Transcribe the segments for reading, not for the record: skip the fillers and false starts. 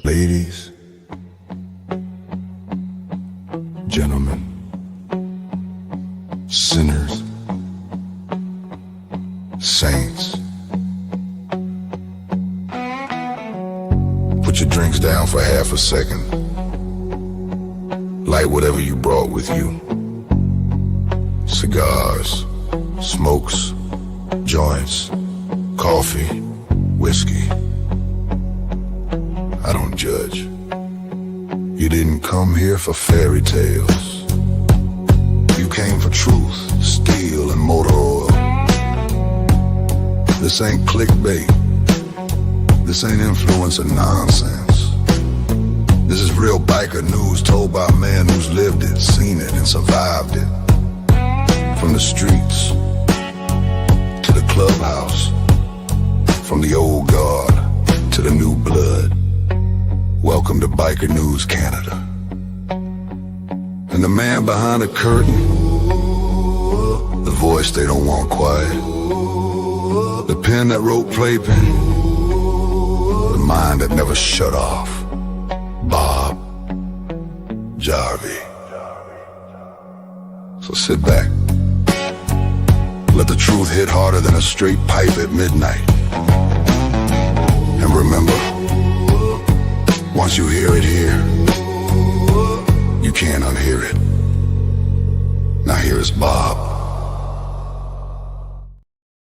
Ladies, gentlemen, sinners, saints, put your drinks down for half a second. Light whatever you brought with you. Cigars, smokes, joints, coffee, whiskey. I don't judge. You didn't come here for fairy tales. You came for truth, steel, and motor oil. This ain't clickbait. This ain't influencer nonsense. This is real biker news told by a man who's lived it, seen it, and survived it. From the streets to the clubhouse, from the old guard to the new blood. Welcome to Biker News Canada. And the man behind the curtain, the voice they don't want quiet, the pen that wrote playpen, the mind that never shut off, Bob Jarvie. So sit back, let the truth hit harder than a straight pipe at midnight. And remember, once you hear it here, you can't unhear it. Now here is Bob.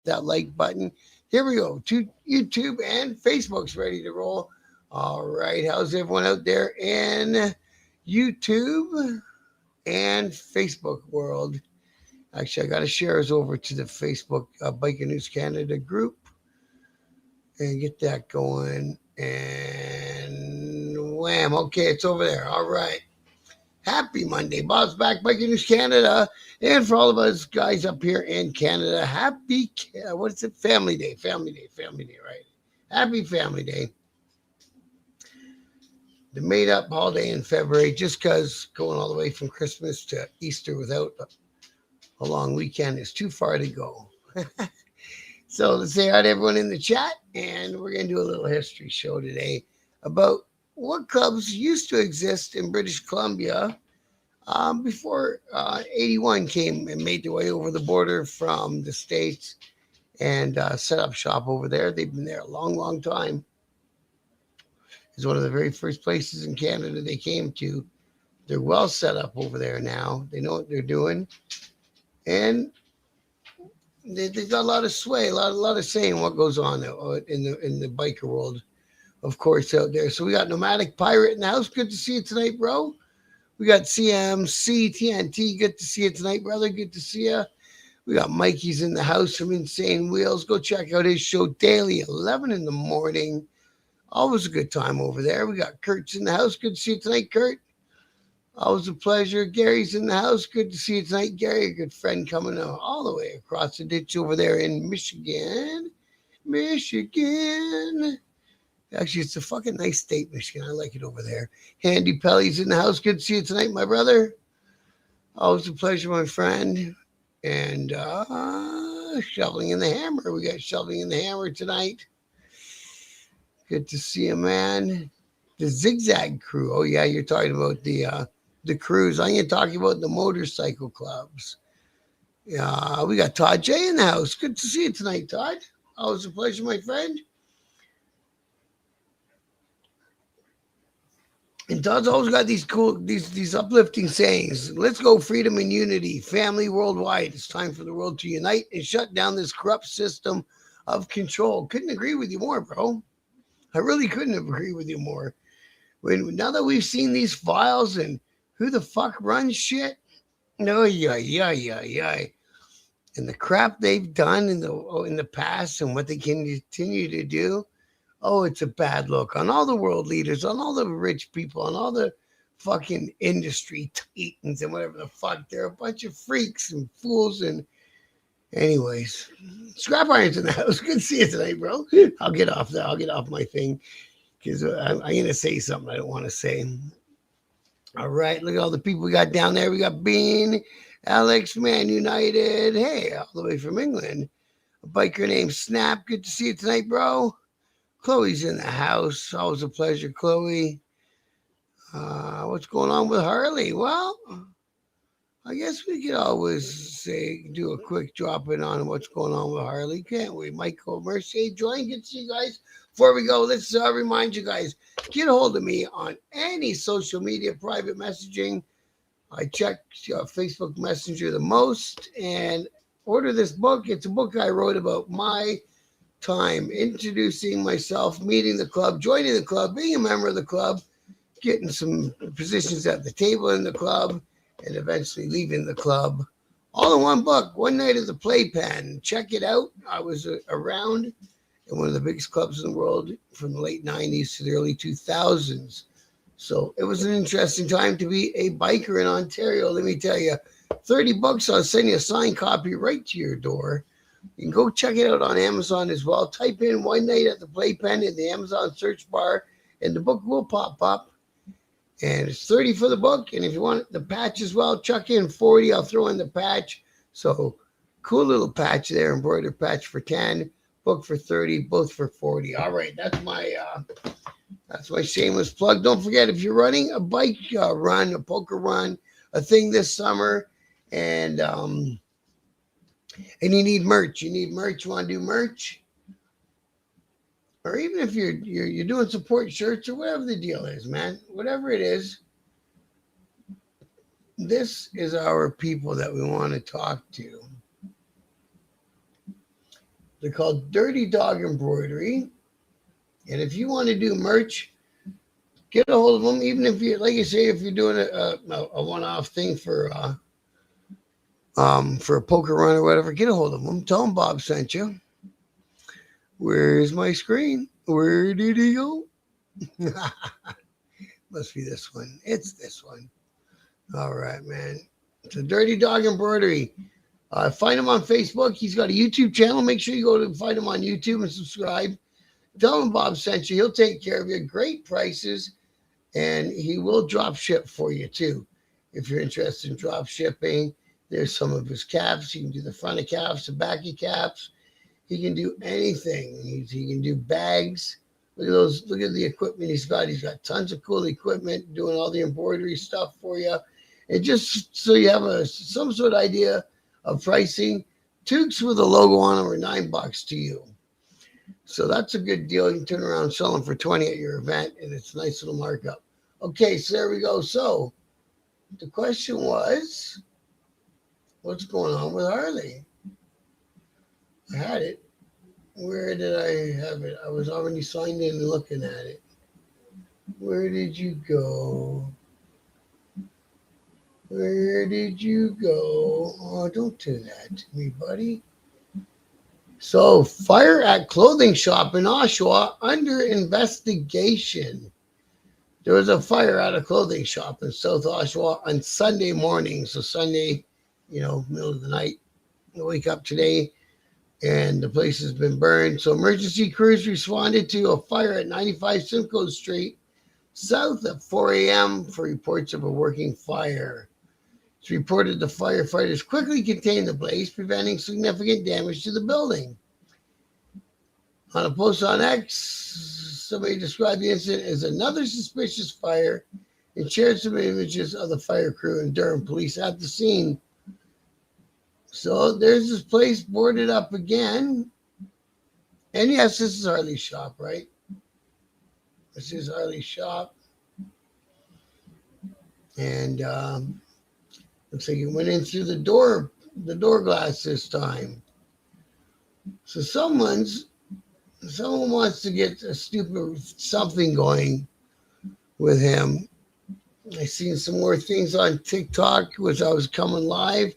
That like button. Here we go. YouTube and Facebook's ready to roll. All right. How's everyone out there in YouTube and Facebook world? Actually, I got to share us over to the Facebook Biker News Canada group and get that going. And wham. Okay, it's over there. All right. Happy Monday. Bob's back, Biker News Canada. And for all of us guys up here in Canada, happy, what is it? Family Day. Family Day, right? Happy Family Day. The made-up holiday in February, just because going all the way from Christmas to Easter without a long weekend is too far to go. So let's say hi to everyone in the chat, and we're going to do a little history show today about what clubs used to exist in British Columbia before 81 came and made their way over the border from the States and set up shop over there. They've been there a long, long time. It's one of the very first places in Canada they came to. They're well set up over there now. They know what they're doing. And they've got a lot of sway, a lot of saying what goes on in the biker world, of course, out there. So we got Nomadic Pirate in the house. Good to see you tonight, bro. We got CMC TNT. Good to see you tonight, brother. Good to see you. We got Mikey's in the house from Insane Wheels. Go check out his show daily, 11 in the morning. Always a good time over there. We got Kurt's in the house. Good to see you tonight, Kurt. Always a pleasure. Gary's in the house. Good to see you tonight, Gary. A good friend coming all the way across the ditch over there in Michigan. Actually, it's a fucking nice state, Michigan. I like it over there. Handy Pelly's in the house. Good to see you tonight, my brother. Always a pleasure, my friend. And Shoveling in the Hammer. We got Shoveling in the Hammer tonight. Good to see you, man. The Zigzag Crew. Oh, yeah, you're talking about the crews. I'm going to talk about the motorcycle clubs. Yeah, we got Todd J in the house. Good to see you tonight, Todd. Always a pleasure, my friend. And Todd's always got these cool, these uplifting sayings. Let's go freedom and unity, family worldwide. It's time for the world to unite and shut down this corrupt system of control. Couldn't agree with you more, bro. I really couldn't agree with you more. Now that we've seen these files and who the fuck runs shit, no, yeah. And the crap they've done in the past and what they can continue to do, oh, it's a bad look on all the world leaders, on all the rich people, on all the fucking industry titans and whatever the fuck. They're a bunch of freaks and fools. And anyways, Scrap Iron's in the house. Good to see you tonight, bro. I'll get off that. I'll get off my thing because I'm going to say something I don't want to say. All right, look at all the people we got down there. We got Bean, Alex, Man United. Hey, all the way from England. A biker named Snap. Good to see you tonight, bro. Chloe's in the house. Always a pleasure, Chloe. What's going on with Harley? Well, I guess we could always do a quick drop in on what's going on with Harley, can't we? Michael Mercier, join. Good to see you guys. Before we go, let's remind you guys, get a hold of me on any social media, private messaging. I check Facebook Messenger the most, and order this book. It's a book I wrote about my time introducing myself, meeting the club, joining the club, being a member of the club, getting some positions at the table in the club, and eventually leaving the club. All in one book, One Night at the Playpen. Check it out. I was around in one of the biggest clubs in the world from the late 90s to the early 2000s. So it was an interesting time to be a biker in Ontario. Let me tell you, 30 bucks, I'll send you a signed copy right to your door. You can go check it out on Amazon as well. Type in One Night at the Playpen in the Amazon search bar, and the book will pop up. And it's 30 for the book. And if you want the patch as well, chuck in 40. I'll throw in the patch. So cool little patch there, embroidered patch for 10, book for 30, both for 40. All right, that's my shameless plug. Don't forget, if you're running a bike run, a poker run, a thing this summer, and you need merch. You want to do merch? Or even if you're doing support shirts or whatever the deal is, man, whatever it is, this is our people that we want to talk to. They're called Dirty Dog Embroidery. And if you want to do merch, get a hold of them. Even if you, like I say, if you're doing a one-off thing for a poker run or whatever, get a hold of them. Tell them Bob sent you. Where's my screen? Where did he go? Must be this one. It's this one. All right, man. It's a Dirty Dog Embroidery. Find him on Facebook. He's got a YouTube channel. Make sure you go to find him on YouTube and subscribe. Tell him Bob sent you. He'll take care of you. Great prices. And he will drop ship for you, too. If you're interested in drop shipping, there's some of his caps. You can do the front of caps, the back of caps. He can do anything. He can do bags. Look at those. Look at the equipment he's got. He's got tons of cool equipment doing all the embroidery stuff for you. And just so you have some sort of idea of pricing, toques with a logo on them are $9 to you. So that's a good deal. You can turn around and sell them for 20 at your event, and it's a nice little markup. Okay, so there we go. So the question was, what's going on with Harley? I had it. Where did I have it? I was already signed in and looking at it. Where did you go? Where did you go? Oh, don't do that to me, buddy. So, fire at clothing shop in Oshawa under investigation. There was a fire at a clothing shop in South Oshawa on Sunday morning. So Sunday, middle of the night. I wake up today, and the place has been burned. So emergency crews responded to a fire at 95 Simcoe Street, south at 4 a.m. for reports of a working fire. It's reported the firefighters quickly contained the blaze, preventing significant damage to the building. On a post on X, somebody described the incident as another suspicious fire and shared some images of the fire crew and Durham police at the scene. So there's this place boarded up again. And yes, this is Harley's shop, right? This is Harley's shop. And looks like it went in through the door glass this time. So someone wants to get a stupid something going with him. I seen some more things on TikTok as I was coming live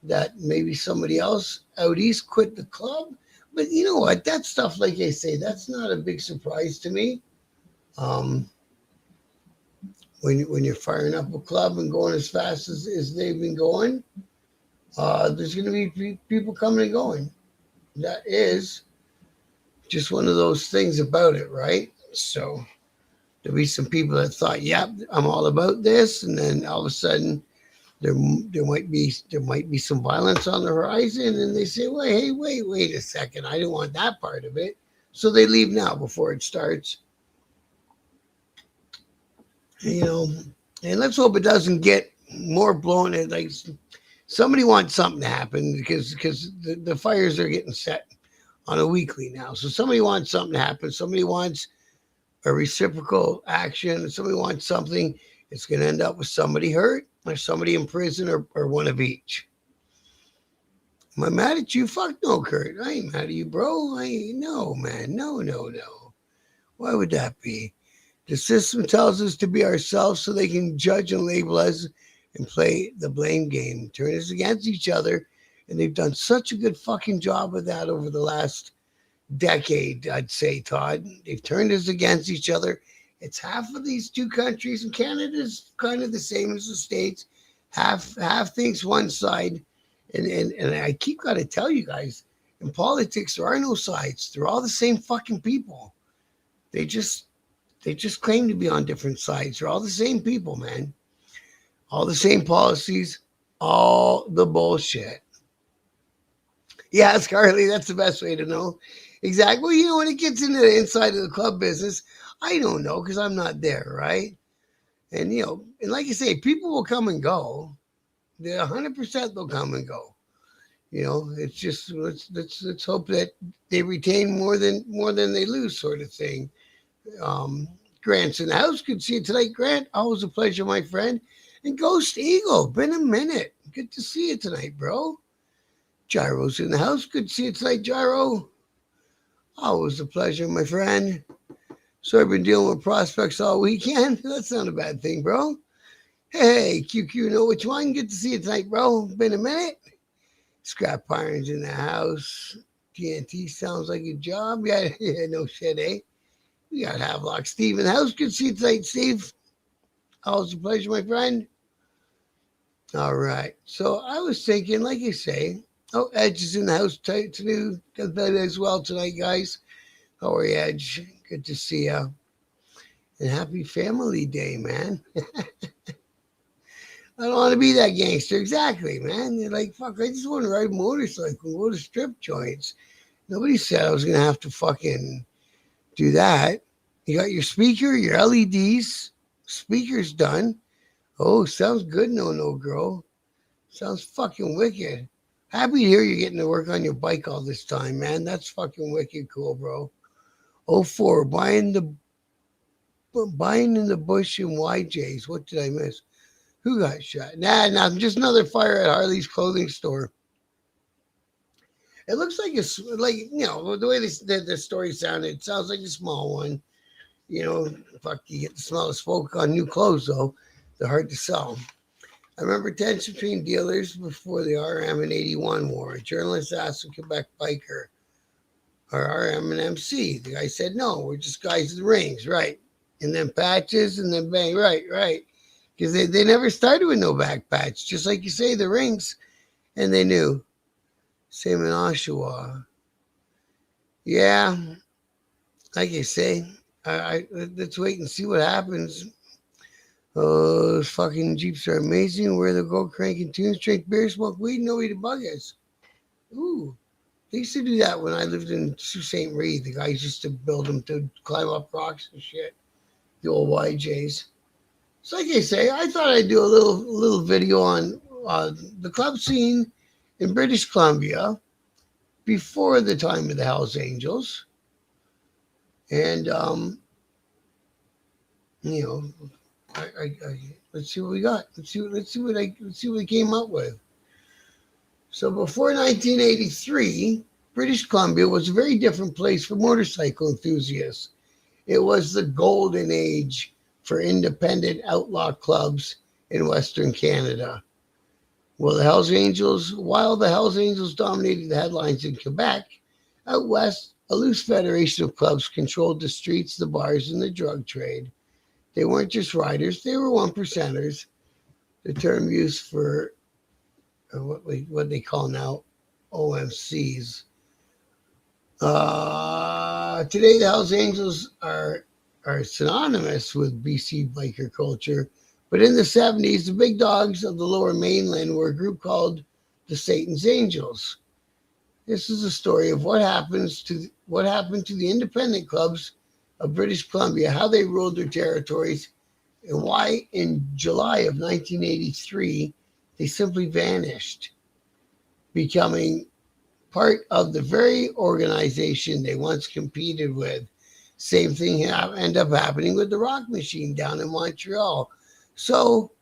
that maybe somebody else out east quit the club. But you know what? That stuff, like I say, that's not a big surprise to me. When you're firing up a club and going as fast as they've been going, there's going to be people coming and going. That is just one of those things about it, right? So there'll be some people that thought, yep, I'm all about this. And then all of a sudden, there might be some violence on the horizon, and they say, well, hey, wait a second, I didn't want that part of it. So they leave now before it starts. You know, and let's hope it doesn't get more blown. Like somebody wants something to happen because the fires are getting set on a weekly now. So somebody wants something to happen. Somebody wants a reciprocal action. Somebody wants something. It's going to end up with somebody hurt or somebody in prison or one of each. Am I mad at you? Fuck no, Kurt. I ain't mad at you, bro. I ain't, no, man. No, no, no. Why would that be? The system tells us to be ourselves so they can judge and label us and play the blame game, turn us against each other. And they've done such a good fucking job of that over the last decade, I'd say, Todd. They've turned us against each other. It's half of these two countries, and Canada's kind of the same as the States. Half thinks one side. And I keep got to tell you guys, in politics, there are no sides. They're all the same fucking people. They just claim to be on different sides. They're all the same people, man. All the same policies, all the bullshit. Yeah, Scarlett, that's the best way to know. Exactly. Well, you know, when it gets into the inside of the club business, I don't know because I'm not there, right? And, you know, and like I say, people will come and go. They're 100% they'll come and go. You know, it's just let's hope that they retain more than they lose, sort of thing. Grant's in the house. Good to see you tonight, Grant. Always a pleasure, my friend. And Ghost Eagle, been a minute. Good to see you tonight, bro. Gyro's in the house. Good to see you tonight, Gyro. Always a pleasure, my friend. So I've been dealing with prospects all weekend. That's not a bad thing, bro. Hey, QQ, know which one? Good to see you tonight, bro. Been a minute. Scrap Iron's in the house. TNT sounds like a job. Yeah, no shit, eh? We got Havelock Steve in the house. Good to see you tonight, Steve. Always a pleasure, my friend. All right. So I was thinking, like you say, oh, Edge is in the house too as well tonight, guys. How are you, Edge? Good to see you. And happy Family Day, man. I don't want to be that gangster. Exactly, man. They're like, fuck, I just want to ride a motorcycle, go to strip joints. Nobody said I was going to have to fucking do that. You got your speaker, your LEDs, speaker's done. Oh, sounds good, no, girl. Sounds fucking wicked. Happy to hear you're getting to work on your bike all this time, man. That's fucking wicked cool, bro. 04, buying in the bush in YJ's. What did I miss? Who got shot? Nah, just another fire at Harley's clothing store. It looks like it's like, you know, the way the story sounded, it sounds like a small one. You know, fuck, you get the smell of smoke on new clothes, though. They're hard to sell. I remember tension between dealers before the RM and 81 war. A journalist asked a Quebec biker, are RM and MC? The guy said, no, we're just guys in the rings, right? And then patches and then bang, right. Because they never started with no back patch. Just like you say, the rings. And they knew. Same in Oshawa. Yeah, like I say, I let's wait and see what happens. Oh, those fucking Jeeps are amazing. Where they go cranking tunes, drink beer, smoke weed, nobody to bug us. Ooh, they used to do that when I lived in Sault Ste. Marie. The guys used to build them to climb up rocks and shit. The old YJs. So like I say, I thought I'd do a little video on the club scene in British Columbia before the time of the Hells Angels. And, you know, I let's see what we got. Let's see what we came up with. So before 1983, British Columbia was a very different place for motorcycle enthusiasts. It was the golden age for independent outlaw clubs in Western Canada. While the Hells Angels dominated the headlines in Quebec, out west, a loose federation of clubs controlled the streets, the bars, and the drug trade. They weren't just riders, they were one percenters. The term used for what they call now OMCs. Today, the Hells Angels are synonymous with BC biker culture, but in the 70s, the big dogs of the Lower Mainland were a group called the Satan's Angels. This is a story of what happened to the independent clubs of British Columbia, how they ruled their territories, and why in July of 1983 they simply vanished, becoming part of the very organization they once competed with. Same thing ended up happening with the Rock Machine down in Montreal. So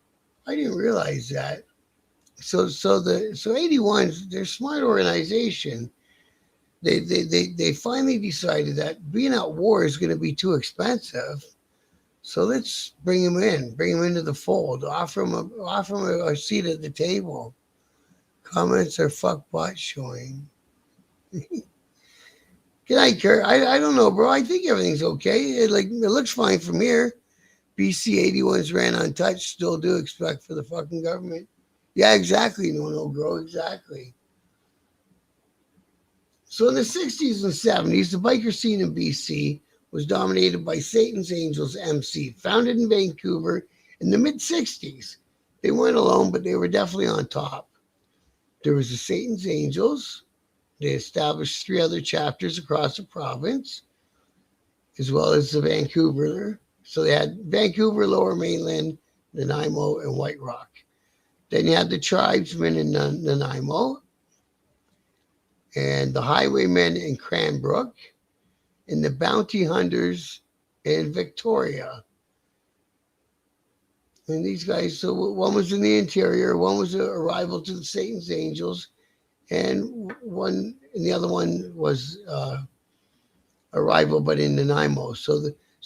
I didn't realize that. So 81, they're a smart organization. They finally decided that being at war is going to be too expensive. So let's bring him into the fold, offer him a seat at the table. Comments are fuck bot showing. Good night, Kurt. I don't know, bro. I think everything's okay. It looks fine from here. BC 81s ran untouched. Still do expect for the fucking government. Yeah, exactly. No, bro. Exactly. So in the 60s and 70s, the biker scene in BC was dominated by Satan's Angels MC, founded in Vancouver in the mid 60s. They weren't alone, but they were definitely on top. There was the Satan's Angels. They established 3 other chapters across the province, as well as the Vancouver. So they had Vancouver, Lower Mainland, Nanaimo, and White Rock. Then you had the tribesmen in Nanaimo, and the highwaymen in Cranbrook, and the bounty hunters in Victoria. And these guys, so one was in the interior, one was a rival to the Satan's Angels, and the other one was a rival, but in Nanaimo. So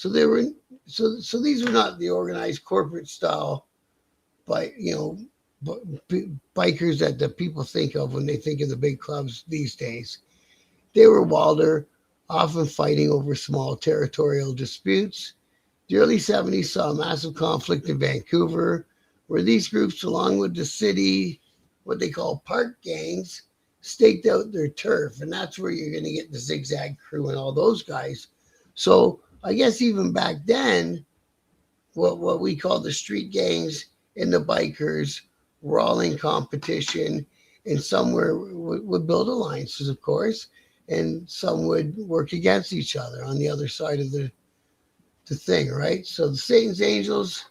these were not the organized corporate style, but bikers that the people think of when they think of the big clubs these days. They were wilder, often fighting over small territorial disputes. The early 70s saw a massive conflict in Vancouver, where these groups, along with the city, what they call park gangs, staked out their turf. And that's where you're going to get the Zigzag Crew and all those guys. So I guess even back then, what we call the street gangs and the bikers were all in competition, and some would build alliances, of course, and some would work against each other on the other side of the thing, right? So the Satan's Angels,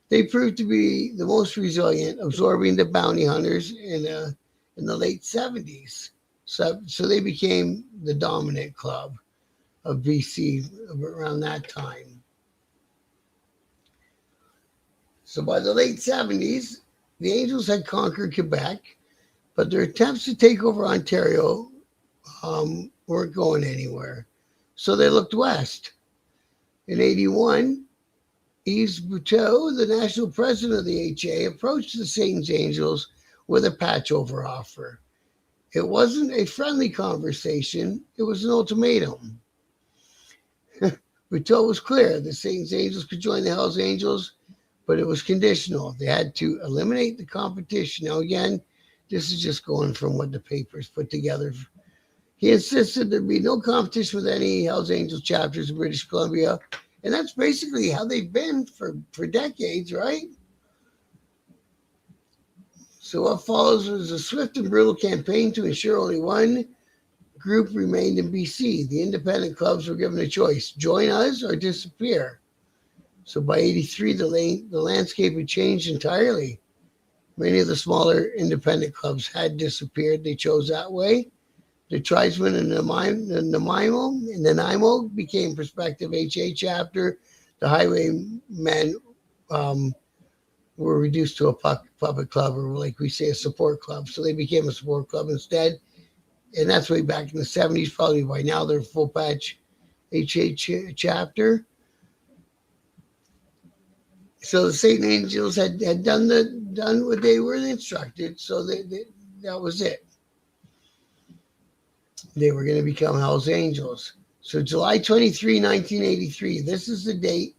they proved to be the most resilient, absorbing the bounty hunters in the late 70s. So they became the dominant club of BC around that time. So by the late 70s, the Angels had conquered Quebec, but their attempts to take over Ontario weren't going anywhere. So they looked west. In 81, Yves Buteau, the national president of the HA, approached the Satan's Angels with a patchover offer. It wasn't a friendly conversation, it was an ultimatum. Buteau was clear the Satan's Angels could join the Hells Angels, but it was conditional. They had to eliminate the competition. Now, again, this is just going from what the papers put together. He insisted there'd be no competition with any Hells Angels chapters in British Columbia. And that's basically how they've been for decades, right? So what follows was a swift and brutal campaign to ensure only one group remained in BC. The independent clubs were given a choice: join us or disappear. So by 83, the landscape had changed entirely. Many of the smaller independent clubs had disappeared. They chose that way. The tribesmen in Nanaimo became prospective HA chapter. The highwaymen were reduced to a puppet club, or like we say, a support club. So they became a support club instead. And that's way back in the 70s. Probably by now they're full patch HA chapter. So the Satan Angels had done what they were instructed. So that was it. They were going to become Hells Angels. So July 23, 1983, this is the date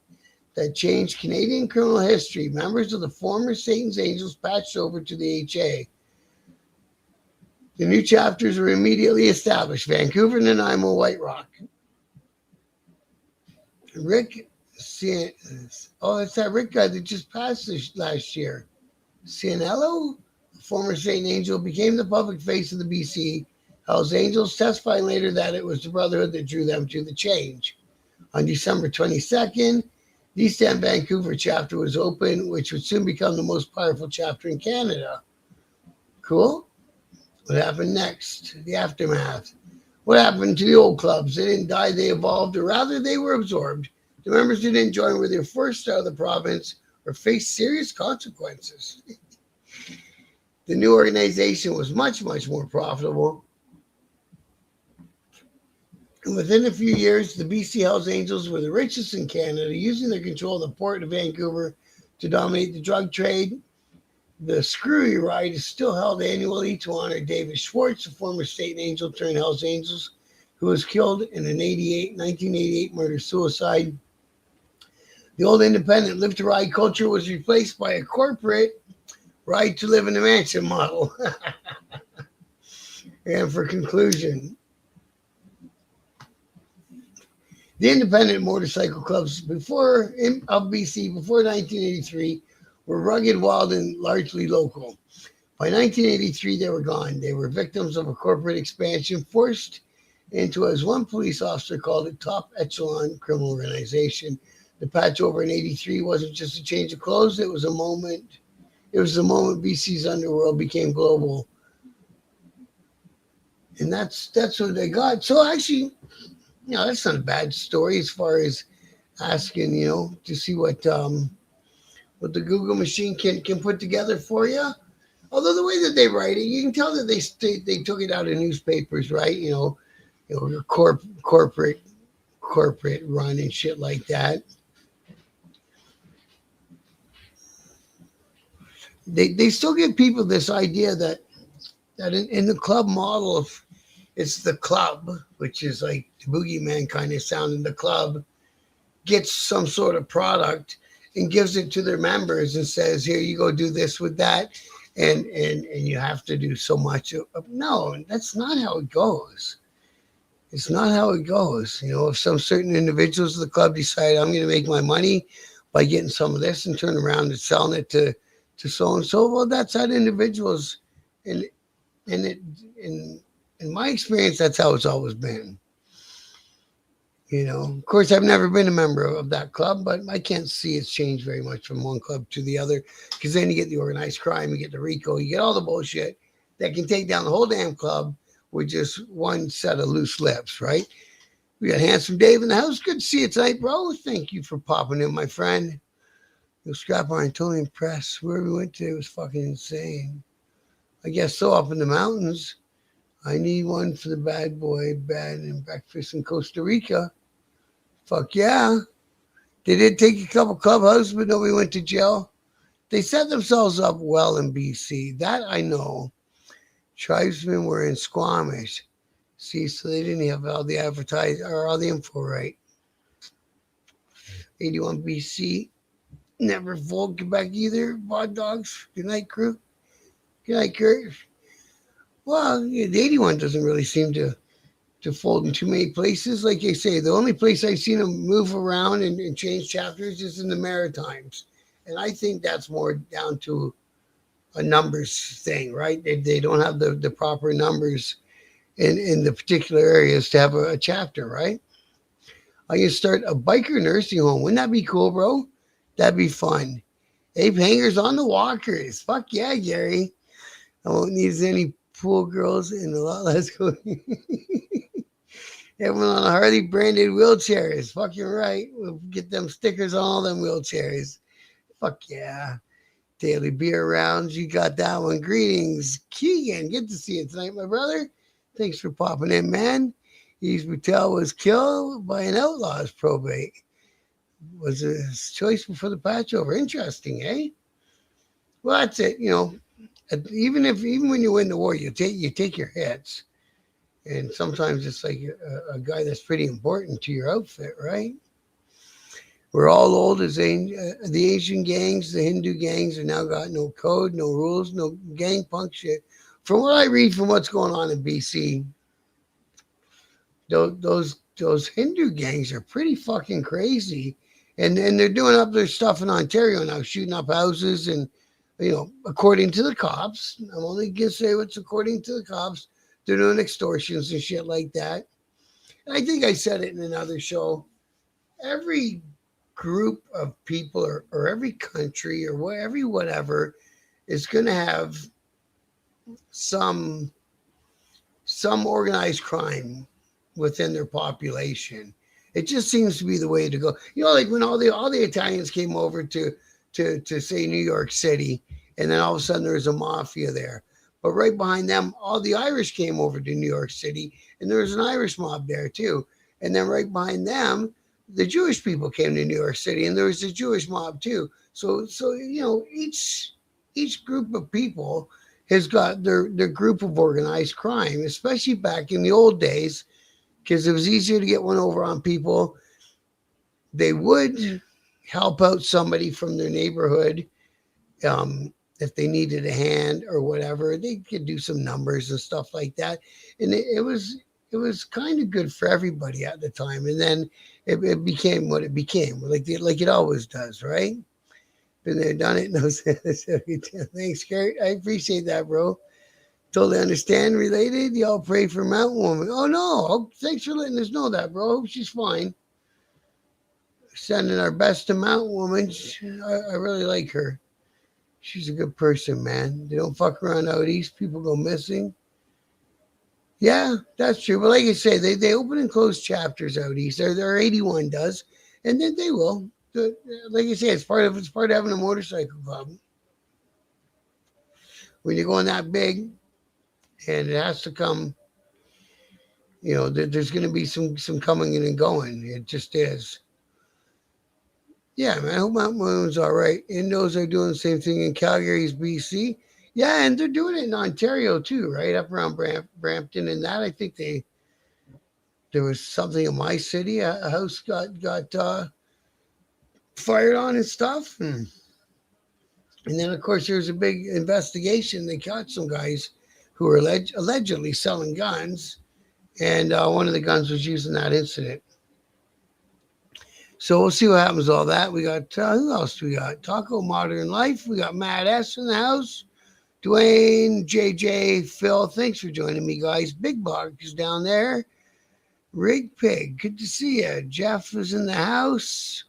that changed Canadian criminal history. Members of the former Satan's Angels patched over to the HA. The new chapters were immediately established: Vancouver, Nanaimo, White Rock. It's that Rick guy that just passed this last year. Cianello, the former Satan Angel, became the public face of the BC Hells Angels, testifying later that it was the Brotherhood that drew them to the change. On December 22nd, the East End Vancouver chapter was opened, which would soon become the most powerful chapter in Canada. Cool. What happened next? The aftermath. What happened to the old clubs? They didn't die, they evolved, or rather, they were absorbed. The members who didn't join were either forced out of the province or faced serious consequences. The new organization was much, much more profitable. And within a few years, the BC Hells Angels were the richest in Canada, using their control of the port of Vancouver to dominate the drug trade. The Screwy Ride is still held annually to honor David Schwartz, a former state angel turned Hells Angels, who was killed in an 1988 murder-suicide. The old independent live-to-ride culture was replaced by a corporate ride-to-live-in-a-mansion model. And for conclusion, the independent motorcycle clubs of BC before 1983 were rugged, wild, and largely local. By 1983, they were gone. They were victims of a corporate expansion forced into, as one police officer called it, top echelon criminal organization. The patchover in 83 wasn't just a change of clothes. It was a moment. It was the moment BC's underworld became global. And that's what they got. So actually, that's not a bad story as far as asking, to see what the Google machine can put together for you. Although the way that they write it, you can tell that they took it out of newspapers, right? Your corporate run and shit like that. They still give people this idea that in the club model of it's the club, which is like the boogeyman kind of sound, in the club gets some sort of product and gives it to their members and says, here, you go do this with that, and you have to do so much. No, that's not how it goes. It's not how it goes. If some certain individuals of the club decide, I'm going to make my money by getting some of this and turn around and selling it to so-and-so, well, that's that individual's. And in my experience, that's how it's always been. Of course, I've never been a member of that club, but I can't see it's changed very much from one club to the other, because then you get the organized crime, you get the RICO, you get all the bullshit that can take down the whole damn club with just one set of loose lips, right? We got Handsome Dave in the house. Good to see you tonight, bro. Thank you for popping in, my friend. The Scrap Iron, totally impressed. Where we went today was fucking insane. I guess so, up in the mountains. I need one for the bad boy, bed and breakfast in Costa Rica. Fuck yeah. They did take a couple clubhouses, but nobody went to jail. They set themselves up well in BC. That I know. Tribesmen were in Squamish. See, so they didn't have all the advertising or all the info right. 81 BC. Never fold Quebec either. Bod dogs. Good night, crew. Good night, Kurt. Well, the 81 doesn't really seem to fold in too many places. Like I say, the only place I've seen them move around and change chapters is in the Maritimes. And I think that's more down to a numbers thing, right? They don't have the proper numbers in the particular areas to have a chapter, right? I can start a biker nursing home. Wouldn't that be cool, bro? That'd be fun. Ape hangers on the walkers. Fuck yeah, Gary. I won't need as any pool girls and a lot less coding. Everyone on a Harley branded wheelchairs. Fucking right. We'll get them stickers on all them wheelchairs. Fuck yeah. Daily beer rounds. You got that one. Greetings, Keegan. Good to see you tonight, my brother. Thanks for popping in, man. Yves Boutel was killed by an outlaw's probate. Was his choice before the patchover. Interesting, eh? Well, that's it. Even when you win the war, you take your hits, and sometimes it's like a guy that's pretty important to your outfit, right? We're all old as the Asian gangs, the Hindu gangs are now got no code, no rules, no gang punk shit. From what I read, from what's going on in BC, those Hindu gangs are pretty fucking crazy, and they're doing up their stuff in Ontario now, shooting up houses and. According to the cops, I'm only going to say what's according to the cops, They're doing extortions and shit like that. And I think I said it in another show. Every group of people or every country or every whatever is going to have some some organized crime within their population. It just seems to be the way to go. You know, like when all the Italians came over to say New York City, and then all of a sudden there was a mafia there. But right behind them, all the Irish came over to New York City, and there was an Irish mob there too. And then right behind them, the Jewish people came to New York City, and there was a Jewish mob too. So you know, each group of people has got their group of organized crime, especially back in the old days, because it was easier to get one over on people. They would help out somebody from their neighborhood, if they needed a hand or whatever. They could do some numbers and stuff like that, and it was kind of good for everybody at the time. And then it became what it became, like it always does, right? Been there, done it. No, thanks, Kurt. I appreciate that, bro. Totally understand. Related. Y'all pray for Mountain Woman. Oh no! Oh, thanks for letting us know that, bro. Hope she's fine. Sending our best to Mountain Woman. I really like her. She's a good person, man. They don't fuck around out east. People go missing. Yeah, that's true. But like I say, they open and close chapters out east. Their 81 does, and then they will. Like I say, it's part of having a motorcycle club. When you're going that big, and it has to come, you know, there's going to be some coming in and going. It just is. Yeah, man. I hope Mount William's all right. Indos are doing the same thing in Calgary's BC. Yeah, and they're doing it in Ontario too, right up around Brampton and that. I think there was something in my city. A house got fired on and stuff. And then, of course, there was a big investigation. They caught some guys who were allegedly selling guns, and one of the guns was used in that incident. So we'll see what happens with all that. We got, who else do we got? Taco Modern Life. We got Matt S. in the house. Dwayne, JJ, Phil, thanks for joining me, guys. Big Bog is down there. Rig Pig, good to see you. Jeff is in the house.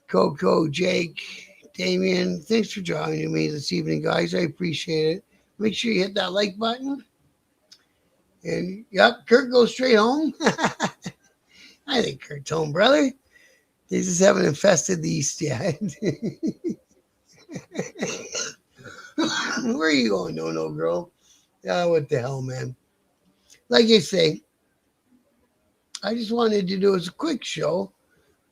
Coco, Jake, Damien, thanks for joining me this evening, guys. I appreciate it. Make sure you hit that like button. And, yep, Kurt goes straight home. I think Kurt's home, brother. They just haven't infested the East yet. Where are you going, no girl? What the hell, man? Like I say, I just wanted to do a quick show.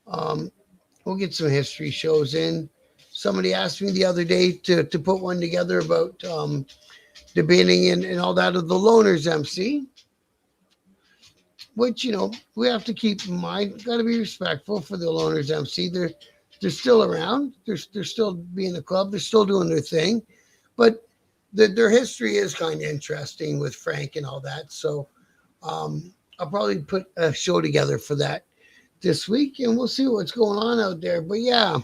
We'll get some history shows in. Somebody asked me the other day to put one together about debating and all that of the Loners MC, which, you know, we have to keep in mind. Got to be respectful for the Loners MC. They're still around. They're still being a club. They're still doing their thing. But their history is kind of interesting with Frank and all that. So I'll probably put a show together for that this week, and we'll see what's going on out there. But yeah,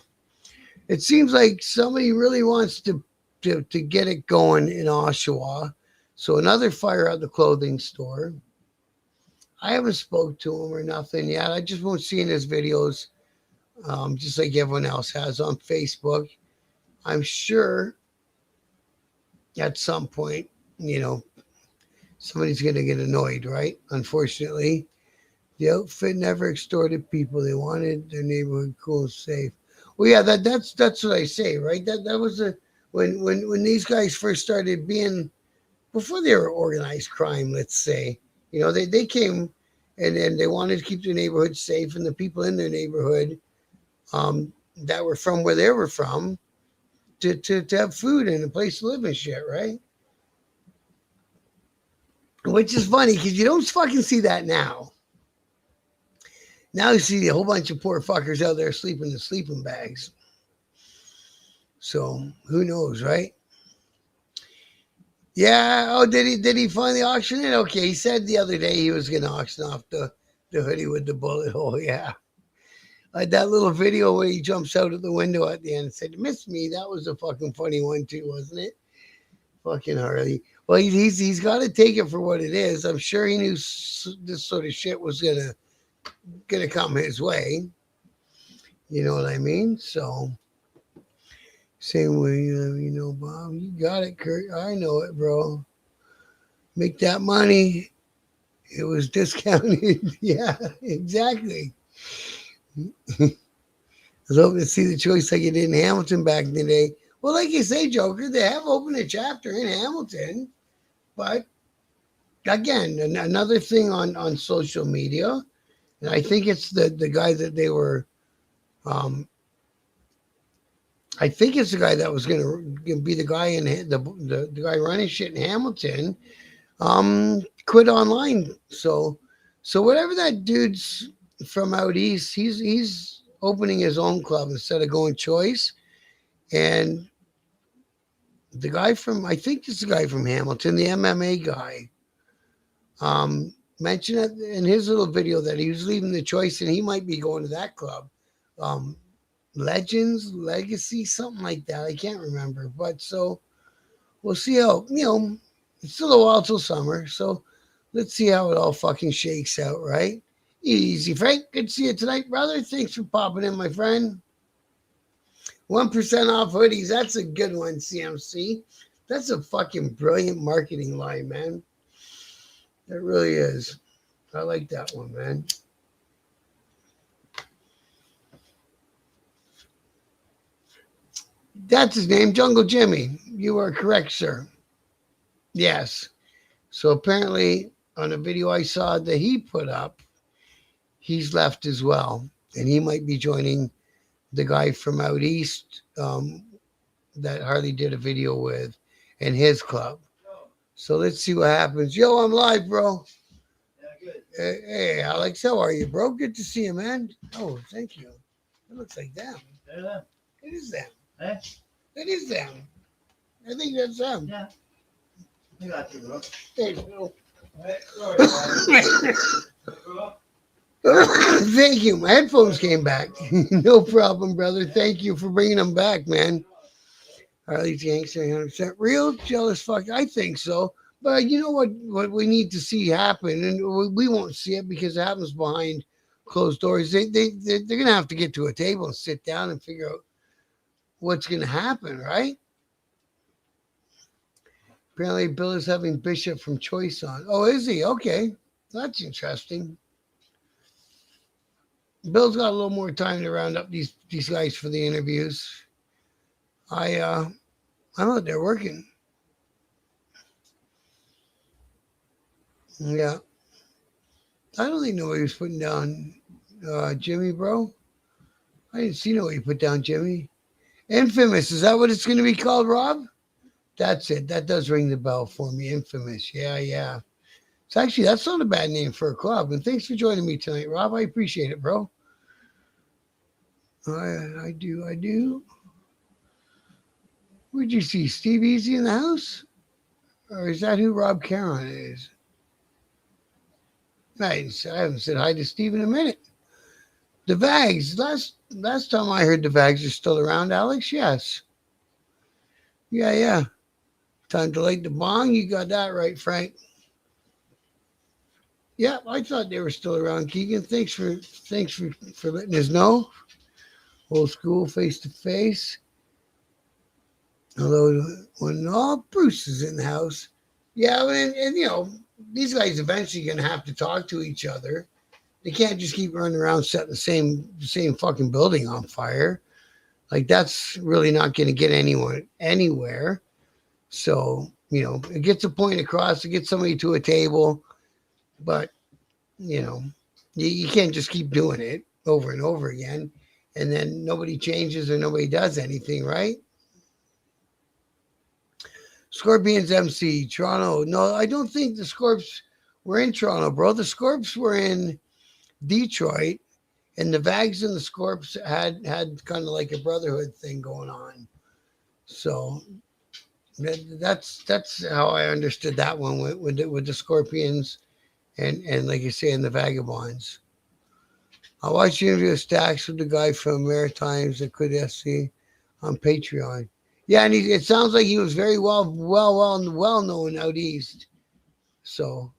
it seems like somebody really wants to get it going in Oshawa. So another fire at the clothing store. I haven't spoke to him or nothing yet. I just won't see in his videos, just like everyone else has on Facebook. I'm sure at some point, you know, somebody's going to get annoyed, right? Unfortunately, the outfit never extorted people. They wanted their neighborhood cool and safe. Well, yeah, that's what I say, right? That was when these guys first started being, before they were organized crime, let's say, you know, they came and they wanted to keep their neighborhood safe, and the people in their neighborhood that were from where they were from to have food and a place to live and shit, right? Which is funny because you don't fucking see that now. Now you see a whole bunch of poor fuckers out there sleeping in sleeping bags. So who knows, right? Yeah. Oh, did he finally auction it? Okay, he said the other day he was gonna auction off the hoodie with the bullet hole. Yeah. Like that little video where he jumps out of the window at the end and said, "Miss me." That was a fucking funny one too, wasn't it? Fucking Harley. Well, he's got to take it for what it is. I'm sure he knew this sort of shit was gonna come his way. You know what I mean? So same way, you know, Bob. You got it, Kurt. I know it, bro. Make that money. It was discounted. Yeah, exactly. I was hoping to see the choice like it did in Hamilton back in the day. Well, like you say, Joker, they have opened a chapter in Hamilton, but again, another thing on social media, and I think it's the guy that they were. I think it's the guy that was going to be the guy in the guy running shit in Hamilton. Quit online. So whatever that dude's from out east, he's opening his own club instead of going choice. And the guy from I think it's the guy from Hamilton, the MMA guy, mentioned it in his little video that he was leaving the choice and he might be going to that club. Um, Legends, Legacy, something like that. I can't remember. But so we'll see how, it's still a while till summer. So let's see how it all fucking shakes out, right? Easy, Frank. Good to see you tonight, brother. Thanks for popping in, my friend. 1% off hoodies. That's a good one, CMC. That's a fucking brilliant marketing line, man. It really is. I like that one, man. That's his name, Jungle Jimmy. You are correct, sir. Yes. So apparently, on a video I saw that he put up, he's left as well. And he might be joining the guy from out east that Harley did a video with in his club. So let's see what happens. Yo, I'm live, bro. Yeah, good. Hey, Alex, how are you, bro? Good to see you, man. Oh, thank you. It looks like them. It is them. Eh? It is them. I think that's them. Yeah. I got you, bro. Thanks, bro. Thank you. My headphones came back. No problem, brother. Thank you for bringing them back, man. Harley's gangster, 100% real. Jealous fuck. I think so. But you know what we need to see happen, and we won't see it because it happens behind closed doors. They're going to have to get to a table and sit down and figure out what's going to happen, right? Apparently, Bill is having Bishop from Choice on. Oh, is he? Okay. That's interesting. Bill's got a little more time to round up these guys for the interviews. I'm out there working. Yeah. I don't think nobody was putting down Jimmy, bro. I didn't see nobody put down Jimmy. Infamous, is that what it's going to be called, Rob? That's it. That does ring the bell for me. Infamous. Yeah. It's actually, that's not a bad name for a club. And thanks for joining me tonight, Rob. I appreciate it, bro. I do. Where'd you see Steve Easy in the house? Or is that who Rob Caron is? I haven't said hi to Steve in a minute. The Vags. Last time I heard the Vags are still around, Alex. Yes. Yeah. Time to light the bong. You got that right, Frank. Yeah, I thought they were still around, Keegan. Thanks for letting us know. Old school, face to face. Hello, when Bruce is in the house. Yeah, and these guys eventually going to have to talk to each other. They can't just keep running around setting the same fucking building on fire. Like, that's really not going to get anyone anywhere. So, it gets a point across, it gets somebody to a table, but, you can't just keep doing it over and over again, and then nobody changes or nobody does anything, right? Scorpions MC, Toronto. No, I don't think the Scorps were in Toronto, bro. The Scorps were in Detroit, and the Vags and the Scorps had kind of like a brotherhood thing going on. So that's how I understood that one with the Scorpions and like you say, and the Vagabonds. I watched the interview of Stacks with the guy from Maritimes that could SC on Patreon. Yeah, and it sounds like he was very well known out east. So,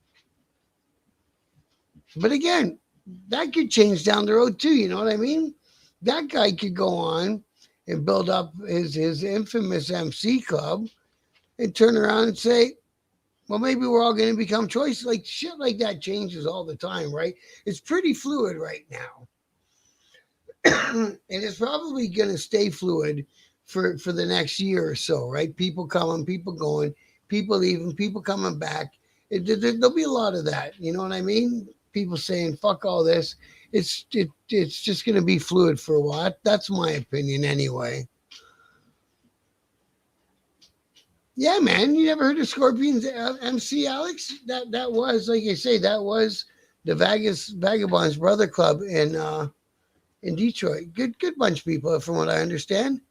but again, that could change down the road too. You know what I mean? That guy could go on and build up his infamous MC club and turn around and say, well, maybe we're all going to become choice. Like shit like that changes all the time, right? It's pretty fluid right now. And it's probably going to stay fluid for the next year or so, right? People coming, people going, people leaving, people coming back. There'll be a lot of that. You know what I mean? People saying "fuck all this." It's just going to be fluid for a while. That's my opinion, anyway. Yeah, man. You never heard of Scorpions MC, Alex? That was, like I say, that was the Vegas Vagabonds Brother Club in Detroit. Good bunch of people, from what I understand.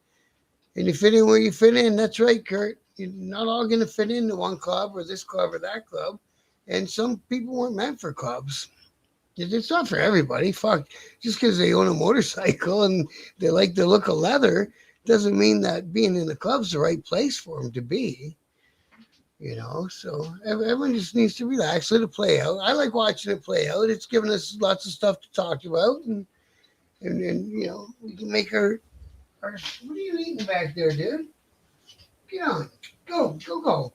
And you fit in where you fit in. That's right, Kurt. You're not all going to fit into one club or this club or that club. And some people weren't meant for clubs. It's not for everybody. Fuck. Just because they own a motorcycle and they like the look of leather doesn't mean that being in the club's the right place for them to be. You know, so everyone just needs to relax, let it play out. I like watching it play out. It's given us lots of stuff to talk about, and you know, we can make our. What are you eating back there, dude? Get on, go.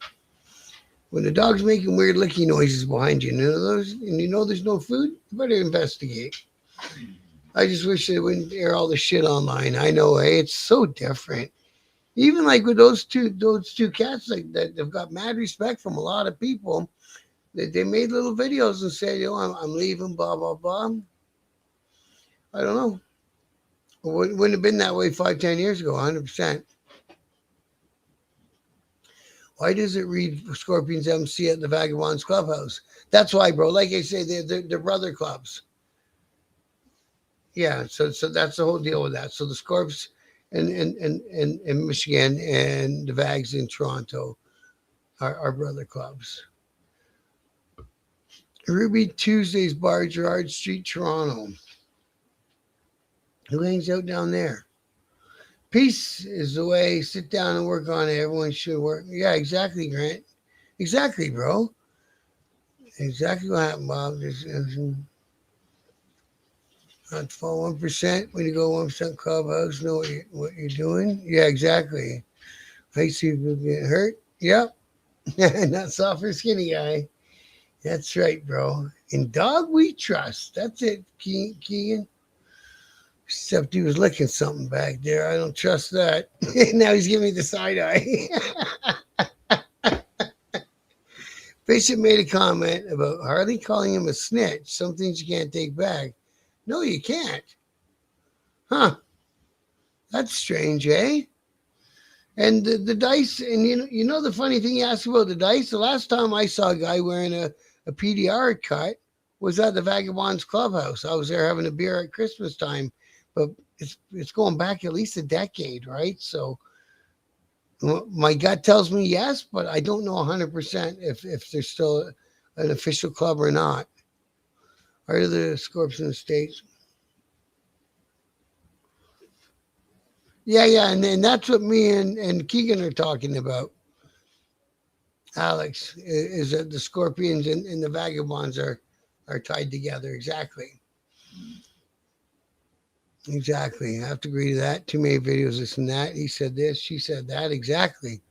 When the dog's making weird licky noises behind you, and you know there's no food, you better investigate. I just wish they wouldn't air all the shit online. I know, hey, it's so different. Even like with those two cats, like that, they've got mad respect from a lot of people. They made little videos and said, "Yo, I'm leaving," blah blah blah. I don't know. It wouldn't have been that way 5, 10 years ago. 100%. Why does it read Scorpions MC at the Vagabonds Clubhouse? That's why, bro. Like I say, they're brother clubs. Yeah, so that's the whole deal with that. So the Scorps in Michigan and the Vags in Toronto are brother clubs. Ruby Tuesdays Bar, Gerard Street, Toronto. Who hangs out down there? Peace is the way. Sit down and work on it. Everyone should work. Yeah, exactly, Grant. Exactly, bro. Exactly what happened, Bob. Not fall 1%. When you go 1% clubhouse, know what you're doing. Yeah, exactly. I see people get hurt. Yep. Not soft or skinny guy. That's right, bro. In dog we trust. That's it, Keegan. Except he was licking something back there. I don't trust that. Now he's giving me the side eye. Bishop made a comment about Harley calling him a snitch. Some things you can't take back. No, you can't. Huh. That's strange, eh? And the dice, and you know the funny thing you asked about the dice? The last time I saw a guy wearing a PDR cut was at the Vagabonds Clubhouse. I was there having a beer at Christmas time, but it's going back at least a decade, right? So my gut tells me yes, but I don't know 100% if there's still an official club or not. Are the Scorps in the States? Yeah, and that's what me and Keegan are talking about. Alex, is that the Scorpions and the Vagabonds are tied together. Exactly. Exactly. I have to agree to that. Too many videos, this and that. He said this, she said that. Exactly.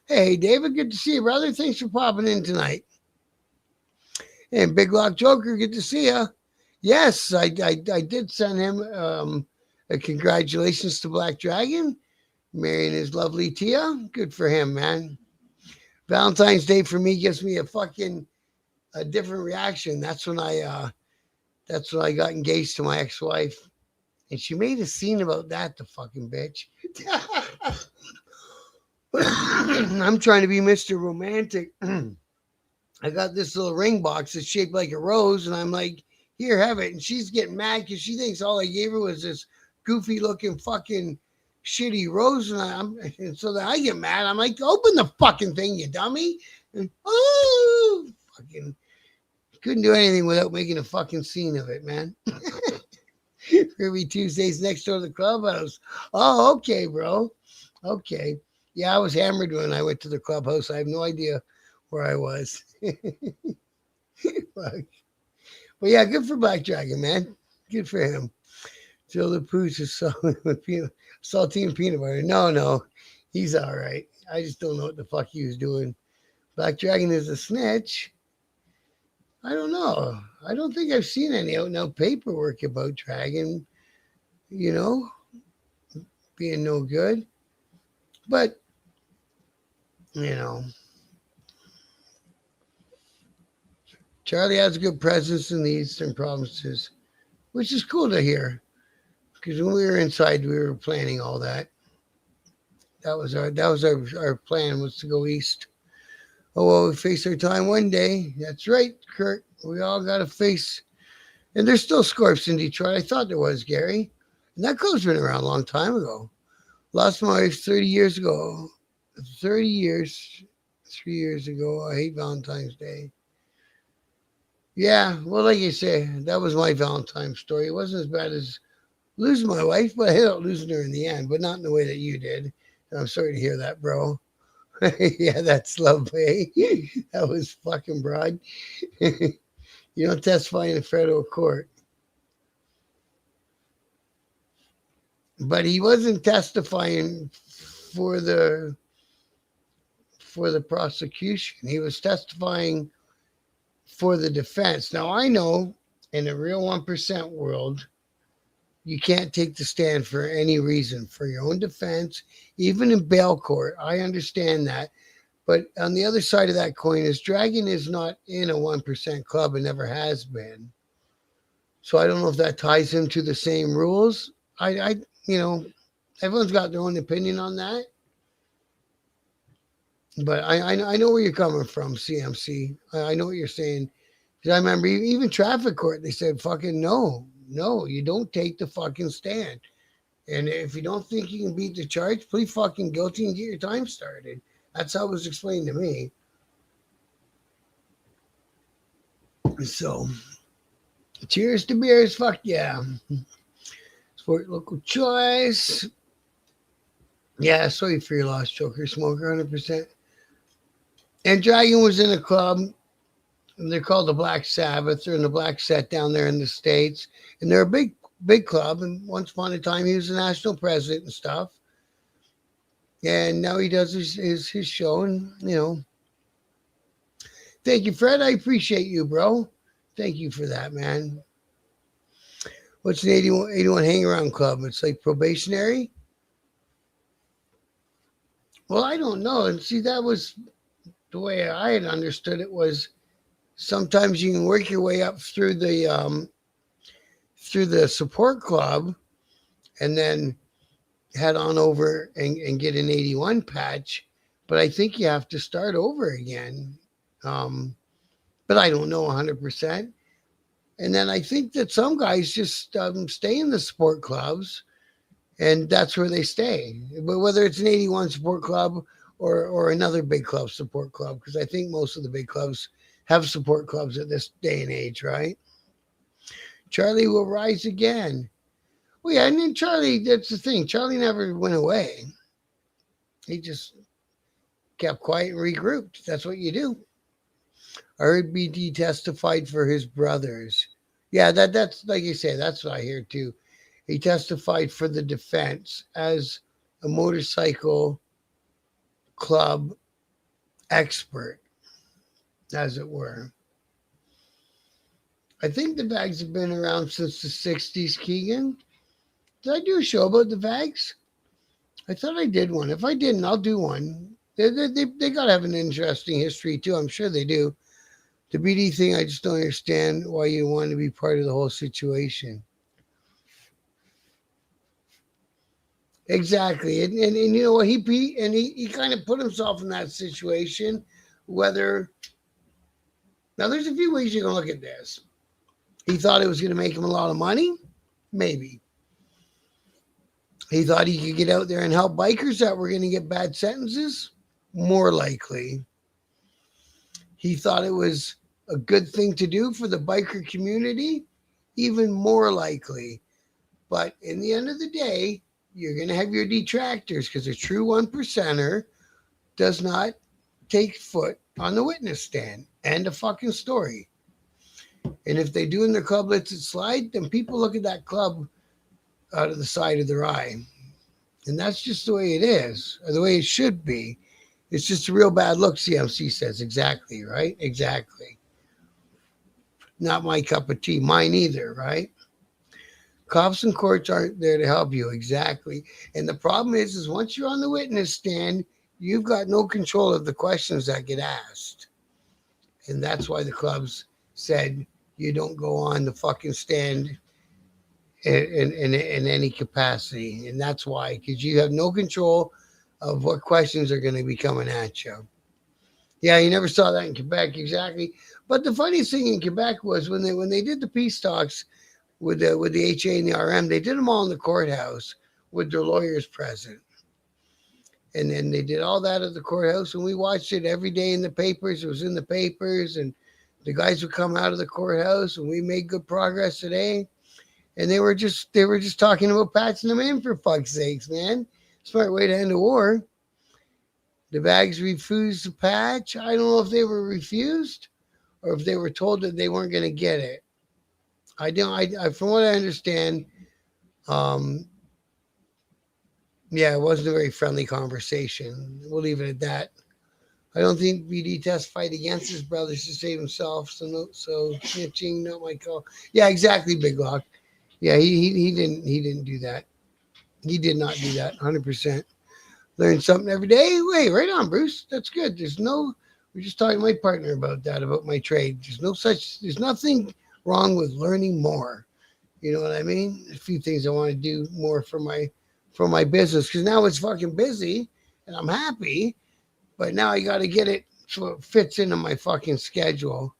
Hey, David, good to see you, brother. Thanks for popping in tonight. And Big Lock Joker, good to see you. Yes, I did send him a congratulations to Black Dragon, marrying his lovely Tia. Good for him, man. Valentine's Day for me gives me a different reaction. That's when I got engaged to my ex-wife, and she made a scene about that. The fucking bitch. I'm trying to be Mr. Romantic. I got this little ring box that's shaped like a rose, and I'm like, here, have it. And she's getting mad because she thinks all I gave her was this goofy looking fucking shitty rose. And so then I get mad. I'm like, open the fucking thing, you dummy. And fucking couldn't do anything without making a fucking scene of it, man. Ruby Tuesdays next door to the clubhouse. Oh, okay, bro. Okay. Yeah, I was hammered when I went to the clubhouse. I have no idea where I was. But yeah, good for Black Dragon, man. Good for him. Fill the pooch is with saltine peanut butter. No, he's all right. I just don't know what the fuck he was doing. Black Dragon is a snitch. I don't know. I don't think I've seen any out and out paperwork about Dragon, you know, being no good. But, you know, Charlie has a good presence in the Eastern provinces, which is cool to hear. Because when we were inside, we were planning all that. Our plan was to go east. Oh well, we face our time one day. That's right, Kurt. We all got to face. And there's still Scorps in Detroit. I thought there was, Gary. And that club's been around a long time ago. Lost my wife 30 years ago. 30 years. 3 years ago. I hate Valentine's Day. Yeah, well, like you say, that was my Valentine's story. It wasn't as bad as losing my wife, but I ended up losing her in the end, but not in the way that you did. And I'm sorry to hear that, bro. Yeah, that's lovely. That was fucking broad. You don't testify in a federal court. But he wasn't testifying for the prosecution. He was testifying for the defense. Now I know in the real 1% world, you can't take the stand for any reason for your own defense, even in bail court. I understand that. But on the other side of that coin is Dragon is not in a 1% club and never has been. So I don't know if that ties him to the same rules. You know, everyone's got their own opinion on that. But I know where you're coming from, CMC. I know what you're saying. Because I remember even traffic court, they said, fucking no, you don't take the fucking stand. And if you don't think you can beat the charge, plead fucking guilty and get your time started. That's how it was explained to me. So, cheers to beers. Fuck yeah. Sport local choice. Yeah, sorry for your loss, Joker Smoker, 100%. And Dragon was in a club. They're called the Black Sabbath. They're in the Black Set down there in the States. And they're a big club. And once upon a time, he was the national president and stuff. And now he does his show. And, you know, thank you, Fred. I appreciate you, bro. Thank you for that, man. What's an 81 hang around club? It's like probationary. Well, I don't know. And see, that was the way I had understood it was sometimes you can work your way up through the support club and then head on over and get an 81 patch. But I think you have to start over again. But I don't know 100%. And then I think that some guys just stay in the support clubs and that's where they stay. But whether it's an 81 support club or another big club support club, because I think most of the big clubs have support clubs at this day and age, right? Charlie will rise again. Well, yeah, and then Charlie, that's the thing. Charlie never went away. He just kept quiet and regrouped. That's what you do. I heard BD testified for his brothers. Yeah, that's like you say, that's what I hear too. He testified for the defense as a motorcycle club expert, as it were. I think the Vags have been around since the 60s, Keegan. Did I do a show about the Vags? I thought I did one. If I didn't, I'll do one. They got to have an interesting history, too. I'm sure they do. The BD thing, I just don't understand why you want to be part of the whole situation. Exactly. And you know what? He kind of put himself in that situation, whether... Now, there's a few ways you can look at this. He thought it was going to make him a lot of money? Maybe. He thought he could get out there and help bikers that were going to get bad sentences? More likely. He thought it was a good thing to do for the biker community? Even more likely. But in the end of the day, you're going to have your detractors because a true one percenter does not take foot on the witness stand. End of fucking story. And if they do in their club lets it slide, then people look at that club out of the side of their eye. And that's just the way it is, or the way it should be. It's just a real bad look, CMC says. Exactly, right? Exactly. Not my cup of tea. Mine either, right? Cops and courts aren't there to help you. Exactly. And the problem is once you're on the witness stand, you've got no control of the questions that get asked. And that's why the clubs said you don't go on the fucking stand in any capacity. And that's why, because you have no control of what questions are going to be coming at you. Yeah, you never saw that in Quebec, exactly. But the funniest thing in Quebec was when they did the peace talks with the HA and the RM, they did them all in the courthouse with their lawyers present. And then they did all that at the courthouse, and we watched it every day in the papers. It was in the papers, and the guys would come out of the courthouse, and we made good progress today. And they were just talking about patching them in, for fuck's sakes, man. Smart way to end a war. The Bags refused to patch. I don't know if they were refused or if they were told that they weren't going to get it. I don't. From what I understand, yeah, it wasn't a very friendly conversation. We'll leave it at that. I don't think BD testified against his brothers to save himself. So snitching, not my call. Yeah, exactly, Big Lock. Yeah, he didn't do that. He did not do that. 100%. Learn something every day. Wait, right on, Bruce. That's good. We're just talking to my partner about that, about my trade. There's nothing wrong with learning more. You know what I mean? A few things I want to do more for my business, because now it's fucking busy and I'm happy, but now I got to get it so it fits into my fucking schedule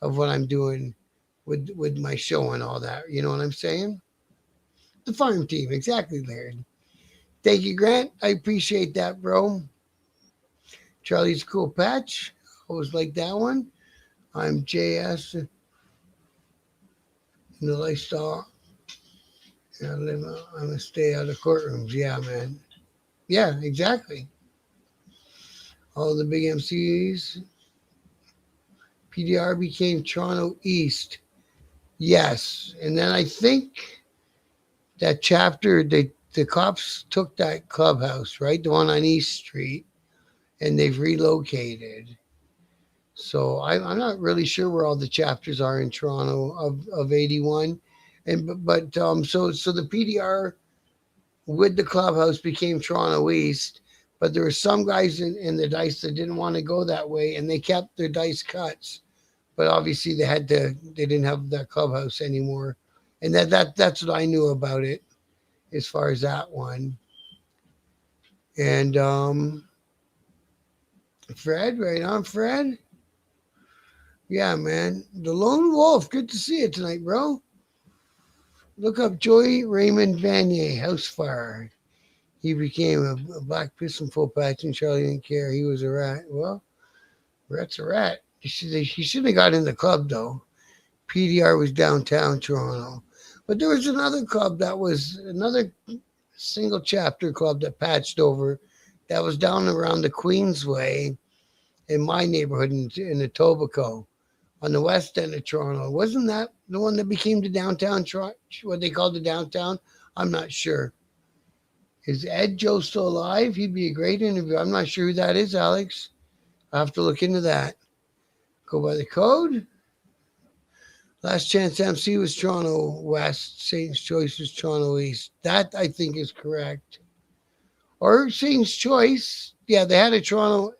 of what I'm doing with my show and all that. You know what I'm saying? The farm team. Exactly, Laird. Thank you, Grant. I appreciate that, bro. Charlie's cool patch. Always like that one. I'm JS in the lifestyle. I'm going to stay out of courtrooms. Yeah, man. Yeah, exactly. All the big MCs. PDR became Toronto East. Yes. And then I think that chapter, the cops took that clubhouse, right? The one on East Street, and they've relocated. So I'm not really sure where all the chapters are in Toronto of 81. But so the PDR with the clubhouse became Toronto East, but there were some guys in the dice that didn't want to go that way, and they kept their dice cuts. But obviously they didn't have that clubhouse anymore. And that's what I knew about it as far as that one. And Fred, right on, Fred. Yeah, man. The Lone Wolf, good to see you tonight, bro. Look up Joey Raymond Vanier, house fire. He became a black piston full patch, and Charlie didn't care. He was a rat. Well, rat's a rat. He shouldn't have got in the club, though. PDR was downtown Toronto. But there was another club that was another single chapter club that patched over that was down around the Queensway in my neighborhood in Etobicoke on the west end of Toronto. Wasn't that the one that became the downtown, what they called the downtown? I'm not sure. Is Ed Joe still alive? He'd be a great interview. I'm not sure who that is, Alex. I'll have to look into that. Go by the code. Last Chance MC was Toronto West. Satan's Choice was Toronto East. That, I think, is correct. Or Satan's Choice. Yeah, they had a Toronto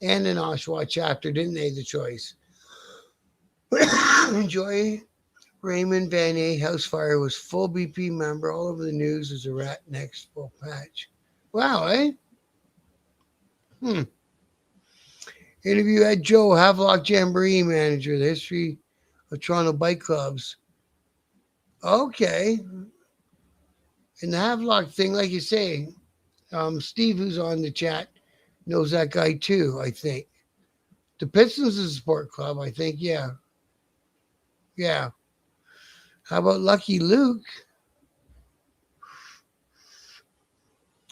and an Oshawa chapter, didn't they, the Choice? Enjoy. Raymond Vanier, house fire, was full BP member. All over the news as a rat next full patch. Wow, eh? Interview Ed Joe, Havelock Jamboree manager, the history of Toronto bike clubs. Okay. And the Havelock thing, like you say, Steve, who's on the chat, knows that guy too, I think. The Pistons is a sport club, I think, yeah. Yeah. How about Lucky Luke?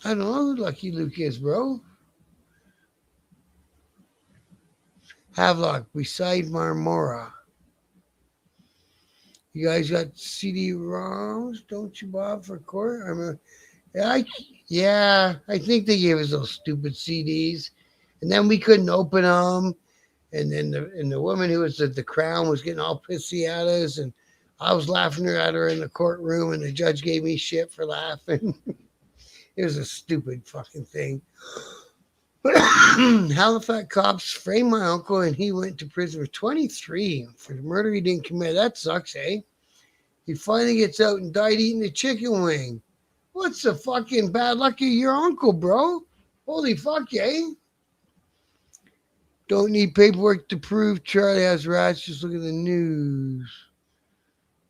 I don't know who Lucky Luke is, bro. Havelock beside Marmora. You guys got CD-ROMs, don't you, Bob, for court? Yeah, I think they gave us those stupid CDs, and then we couldn't open them. And then the woman who was at the crown was getting all pissy at us, and I was laughing at her in the courtroom, and the judge gave me shit for laughing. It was a stupid fucking thing. But Halifax cops framed my uncle, and he went to prison for 23 for the murder he didn't commit. That sucks, eh? He finally gets out and died eating a chicken wing. What's the fucking bad luck of your uncle, bro? Holy fuck, eh? Don't need paperwork to prove Charlie has rats. Just look at the news.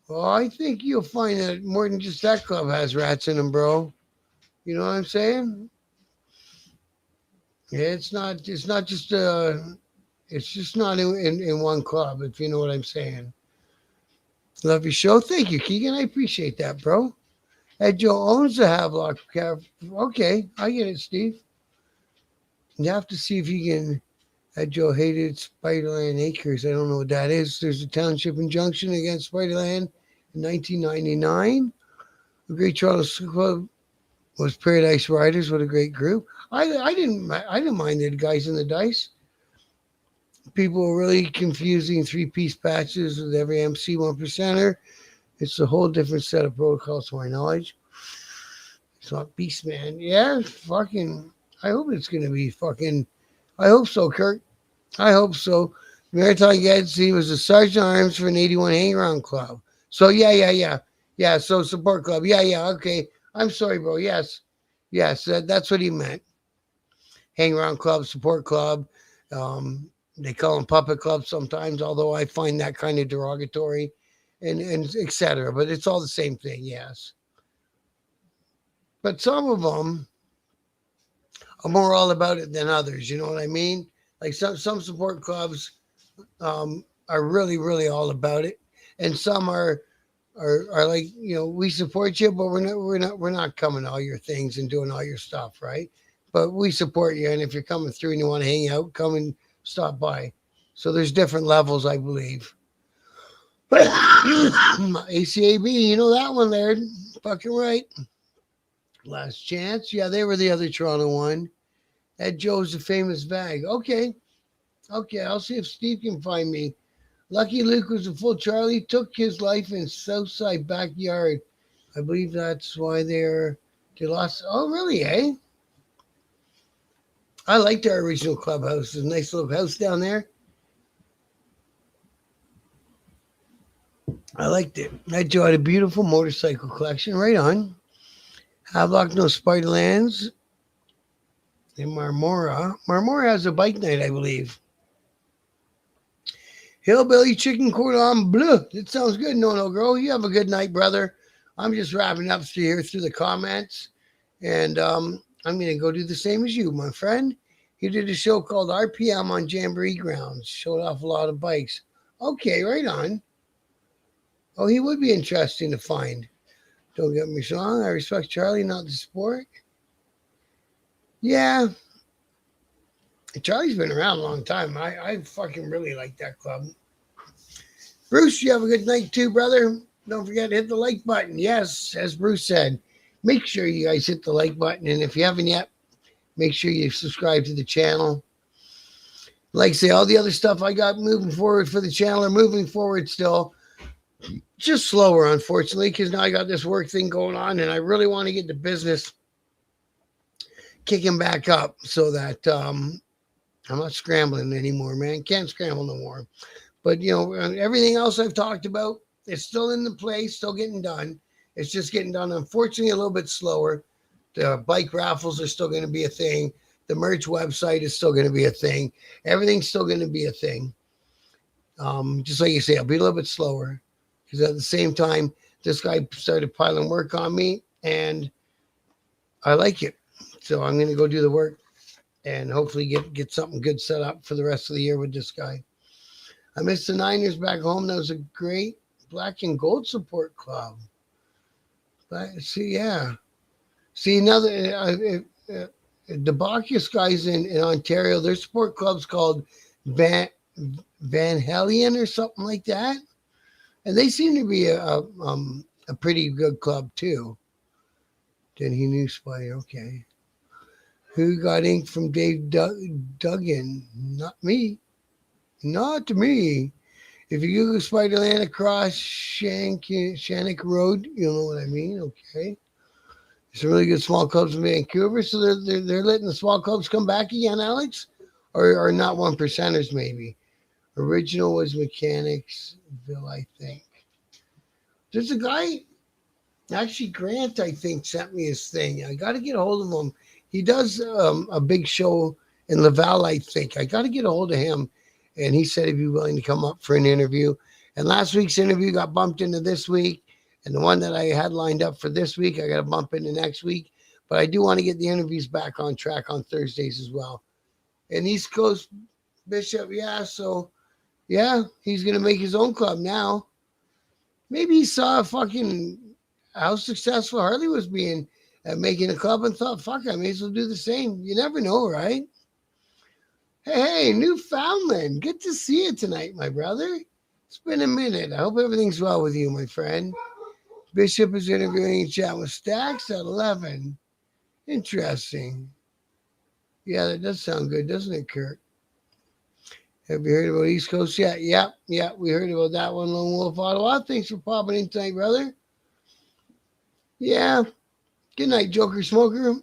Well, I think you'll find that more than just that club has rats in them, bro. You know what I'm saying? Yeah, it's not. It's not just. It's just not in one club. If you know what I'm saying. Love your show. Thank you, Keegan. I appreciate that, bro. Ed Joe owns the Havelock. Okay, I get it, Steve. You have to see if you can. Ed Joe hated Spiderland Acres. I don't know what that is. There's a township injunction against Spiderland in 1999. The Great Charles Club was Paradise Riders. What a great group. I didn't mind the guys in the dice. People were really confusing 3-piece patches with every MC 1%er. It's a whole different set of protocols to my knowledge. It's not Beast Man. Yeah, fucking. I hope it's going to be fucking. I hope so, Kurt. I hope so. Maritime Gadsby was a sergeant arms for an 81 hang around club. So, yeah. Yeah, so support club. Yeah, okay. I'm sorry, bro. Yes, that's what he meant. Hang around club, support club. They call them puppet clubs sometimes, although I find that kind of derogatory and etc. But it's all the same thing, yes. But some of them are more all about it than others. You know what I mean? Like some support clubs are really, really all about it, and some are like, you know, we support you, but we're not coming to all your things and doing all your stuff, right? But we support you, and if you're coming through and you want to hang out, come and stop by. So there's different levels, I believe. But ACAB, you know that one, Laird. Fucking right. Last Chance. Yeah, they were the other Toronto one. Ed Joe's the famous bag. Okay, I'll see if Steve can find me. Lucky Luke was a full Charlie, took his life in Southside backyard. I believe that's why they lost. Oh, really, eh? I liked our original clubhouse. There's a nice little house down there. I liked it. Ed Joe had a beautiful motorcycle collection. Right on. Havelock, no Spiderlands. And Marmora. Marmora has a bike night, I believe. Hillbilly chicken cordon bleu. It sounds good, no girl. You have a good night, brother. I'm just wrapping up through the comments. And I'm going to go do the same as you, my friend. He did a show called RPM on Jamboree Grounds. Showed off a lot of bikes. Okay, right on. Oh, he would be interesting to find. Don't get me wrong. I respect Charlie, not the sport. Yeah. Charlie's been around a long time. I fucking really like that club. Bruce, you have a good night too, brother. Don't forget to hit the like button. Yes, as Bruce said, make sure you guys hit the like button. And if you haven't yet, make sure you subscribe to the channel. Like I say, all the other stuff I got moving forward for the channel are moving forward still. Just slower, unfortunately, because now I got this work thing going on, and I really want to get the business kicking back up so that I'm not scrambling anymore, man. Can't scramble no more. But, you know, everything else I've talked about, it's still in the place, still getting done. It's just getting done, unfortunately, a little bit slower. The bike raffles are still going to be a thing. The merch website is still going to be a thing. Everything's still going to be a thing. Just like you say, I'll be a little bit slower. Because at the same time, this guy started piling work on me, and I like it. So I'm going to go do the work and hopefully get something good set up for the rest of the year with this guy. I missed the Niners back home. That was a great black and gold support club. But see, yeah. See, the Bacchus guys in Ontario, their sport club's called Van Van Halen or something like that, and they seem to be a pretty good club too. Then he knew Spider. Okay, who got ink from Duggan? Not me. Not me. If you Google Spiderland across Shannock Road, you'll know what I mean. Okay. Some really good small clubs in Vancouver. So they're letting the small clubs come back again, Alex? Or not one percenters, maybe. Original was Mechanicsville, I think. There's a guy, actually, Grant, I think, sent me his thing. I got to get a hold of him. He does a big show in Laval, I think. I got to get a hold of him. And he said he'd be willing to come up for an interview. And last week's interview got bumped into this week. And the one that I had lined up for this week, I got to bump into next week. But I do want to get the interviews back on track on Thursdays as well. And East Coast Bishop, yeah. So, yeah, he's going to make his own club now. Maybe he saw fucking how successful Harley was being at making a club and thought, fuck, I may as well do the same. You never know, right? Hey, Newfoundland. Good to see you tonight, my brother. It's been a minute. I hope everything's well with you, my friend. Bishop is interviewing and chat with Stacks at 11. Interesting. Yeah, that does sound good, doesn't it, Kurt? Have you heard about East Coast yet? Yeah, we heard about that one, Lone Wolf Ottawa. Thanks for popping in tonight, brother. Yeah. Good night, Joker Smoker.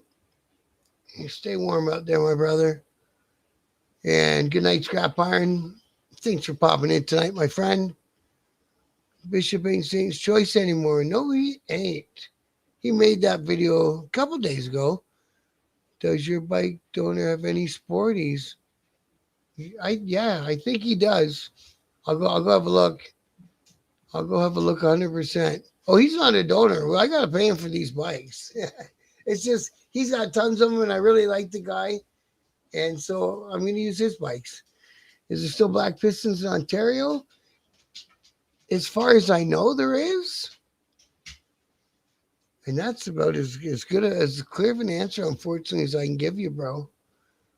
You stay warm out there, my brother. And good night, Scrap Iron. Thanks for popping in tonight, my friend. Bishop ain't Saint's Choice anymore. No, he ain't. He made that video a couple days ago. Does your bike donor have any sporties? I think he does. I'll go have a look. I'll go have a look 100%. Oh, he's not a donor. Well, I gotta pay him for these bikes. It's just he's got tons of them, and I really like the guy, and so I'm gonna use his bikes. Is there still Black Pistons in Ontario? As far as I know, there is. And that's about as good as clear of an answer, unfortunately, as I can give you, bro.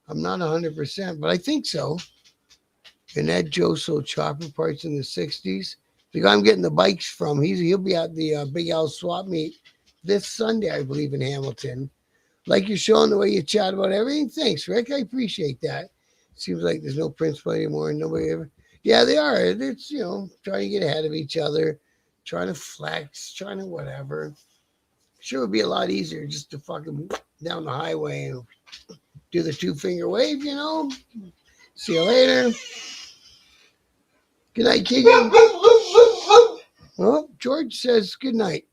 I'm not 100%, but I think so. And Ed Joe sold chopper parts in the 60s. The guy I'm getting the bikes from, he'll be at the Big Al swap meet this Sunday, I believe, in Hamilton. Like you're showing the way you chat about everything. Thanks, Rick. I appreciate that. Seems like there's no principle anymore. Nobody ever. Yeah, they are. It's, trying to get ahead of each other, trying to flex, trying to whatever. Sure would be a lot easier just to fucking down the highway and do the 2-finger wave, See you later. Good night, Keegan. Well, George says good night.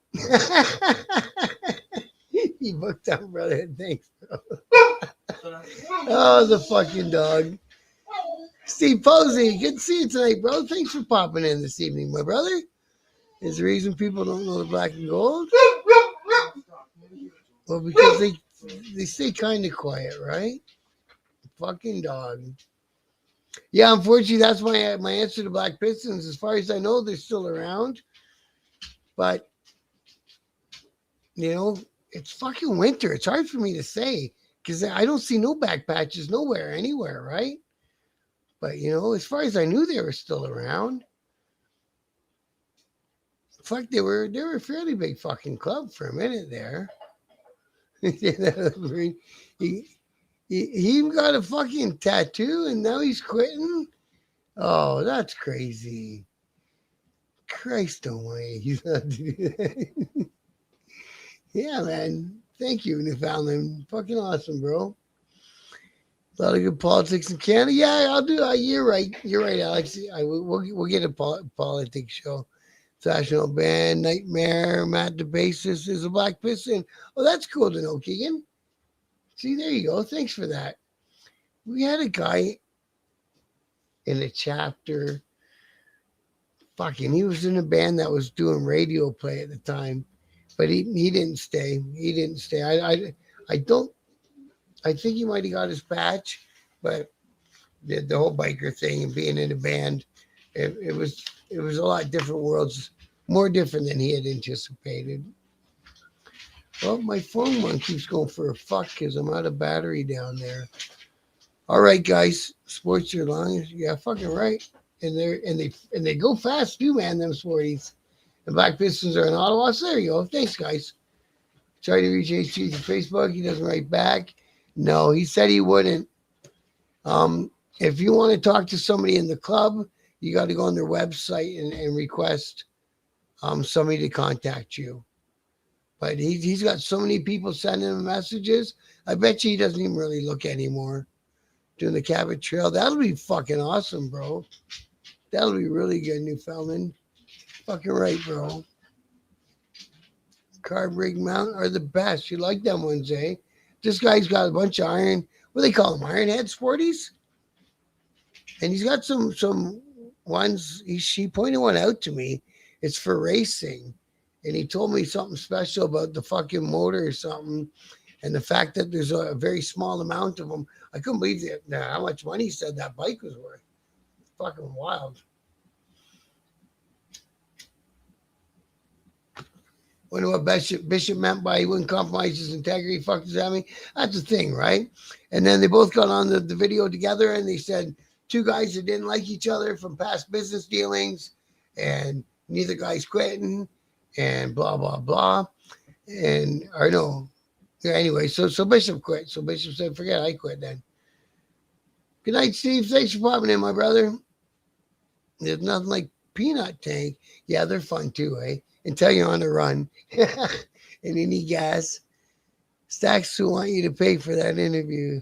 He booked out, brother. Thanks, bro. Oh, the fucking dog. Steve Posey, good to see you tonight, bro. Thanks for popping in this evening, my brother. Is the reason people don't know the black and gold? Well, because they stay kind of quiet, right? Fucking dog. Yeah, unfortunately, that's my answer to Black Pistons. As far as I know, they're still around. But, it's fucking winter. It's hard for me to say because I don't see no back patches nowhere, anywhere, right? But, as far as I knew, they were still around. Fuck, they were a fairly big fucking club for a minute there. He even got a fucking tattoo and now he's quitting. Oh, that's crazy. Christ almighty. He's not doing that. Yeah, man. Thank you, Newfoundland. Fucking awesome, bro. A lot of good politics in Canada. Yeah, I'll do that. You're right, Alex. We'll get a politics show. National band, Nightmare, Matt the bassist is a Black Piston. Oh, that's cool to know, Keegan. See, there you go. Thanks for that. We had a guy in a chapter. Fucking, he was in a band that was doing radio play at the time, but he didn't stay. He didn't stay. I think he might have got his patch, but the whole biker thing and being in a band, it was a lot different worlds, more different than he had anticipated. Well, my phone one keeps going for a fuck because I'm out of battery down there. All right, guys, sports are long. Yeah, fucking right. And they go fast too, man. Them sporties. The Black Pistons are in Ottawa. So there you go. Thanks, guys. Try to reach HG through Facebook. He doesn't write back. No, he said he wouldn't. If you want to talk to somebody in the club, you got to go on their website and request somebody to contact you. But he's got so many people sending him messages. I bet you he doesn't even really look anymore. Doing the Cabot Trail. That'll be fucking awesome, bro. That'll be really good, Newfoundland. Fucking right, bro. Carb Rig Mount are the best. You like them ones, eh? This guy's got a bunch of iron. What do they call them? Iron Head Sporties? And he's got some ones. He pointed one out to me. It's for racing. And he told me something special about the fucking motor or something. And the fact that there's a very small amount of them. I couldn't believe how much money he said that bike was worth. It's fucking wild. Wonder what Bishop meant by he wouldn't compromise his integrity. Fuck does that mean? That's the thing, right? And then they both got on the video together and they said two guys that didn't like each other from past business dealings and neither guy's quitting and blah, blah, blah. And, or no. Yeah, anyway, so Bishop quit. So Bishop said, forget I quit then. Good night, Steve. Thanks for popping in, my brother. There's nothing like Peanut Tank. Yeah, they're fun too, eh? Until you're on the run and you need gas. Stacks who want you to pay for that interview.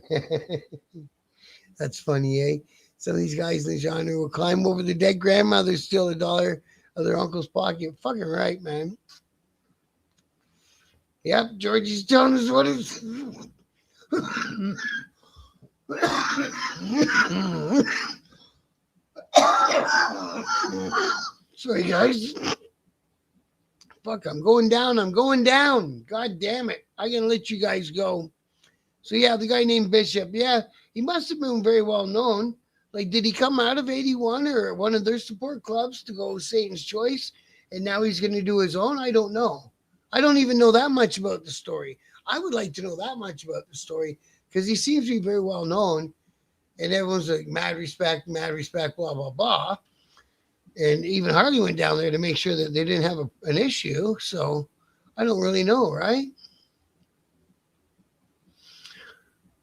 That's funny, eh? Some of these guys in the genre will climb over the dead grandmother, steal $1 of their uncle's pocket. Fucking right, man. Yep, Georgie's telling us what it's. Sorry, guys. Fuck, I'm going down. God damn it. I'm going to let you guys go. So, yeah, the guy named Bishop, yeah, he must have been very well known. Like, did he come out of 81 or one of their support clubs to go Satan's Choice? And now he's going to do his own? I don't know. I don't even know that much about the story. I would like to know that much about the story because he seems to be very well known. And everyone's like, mad respect, blah, blah, blah. And even Harley went down there to make sure that they didn't have an issue. So I don't really know, right?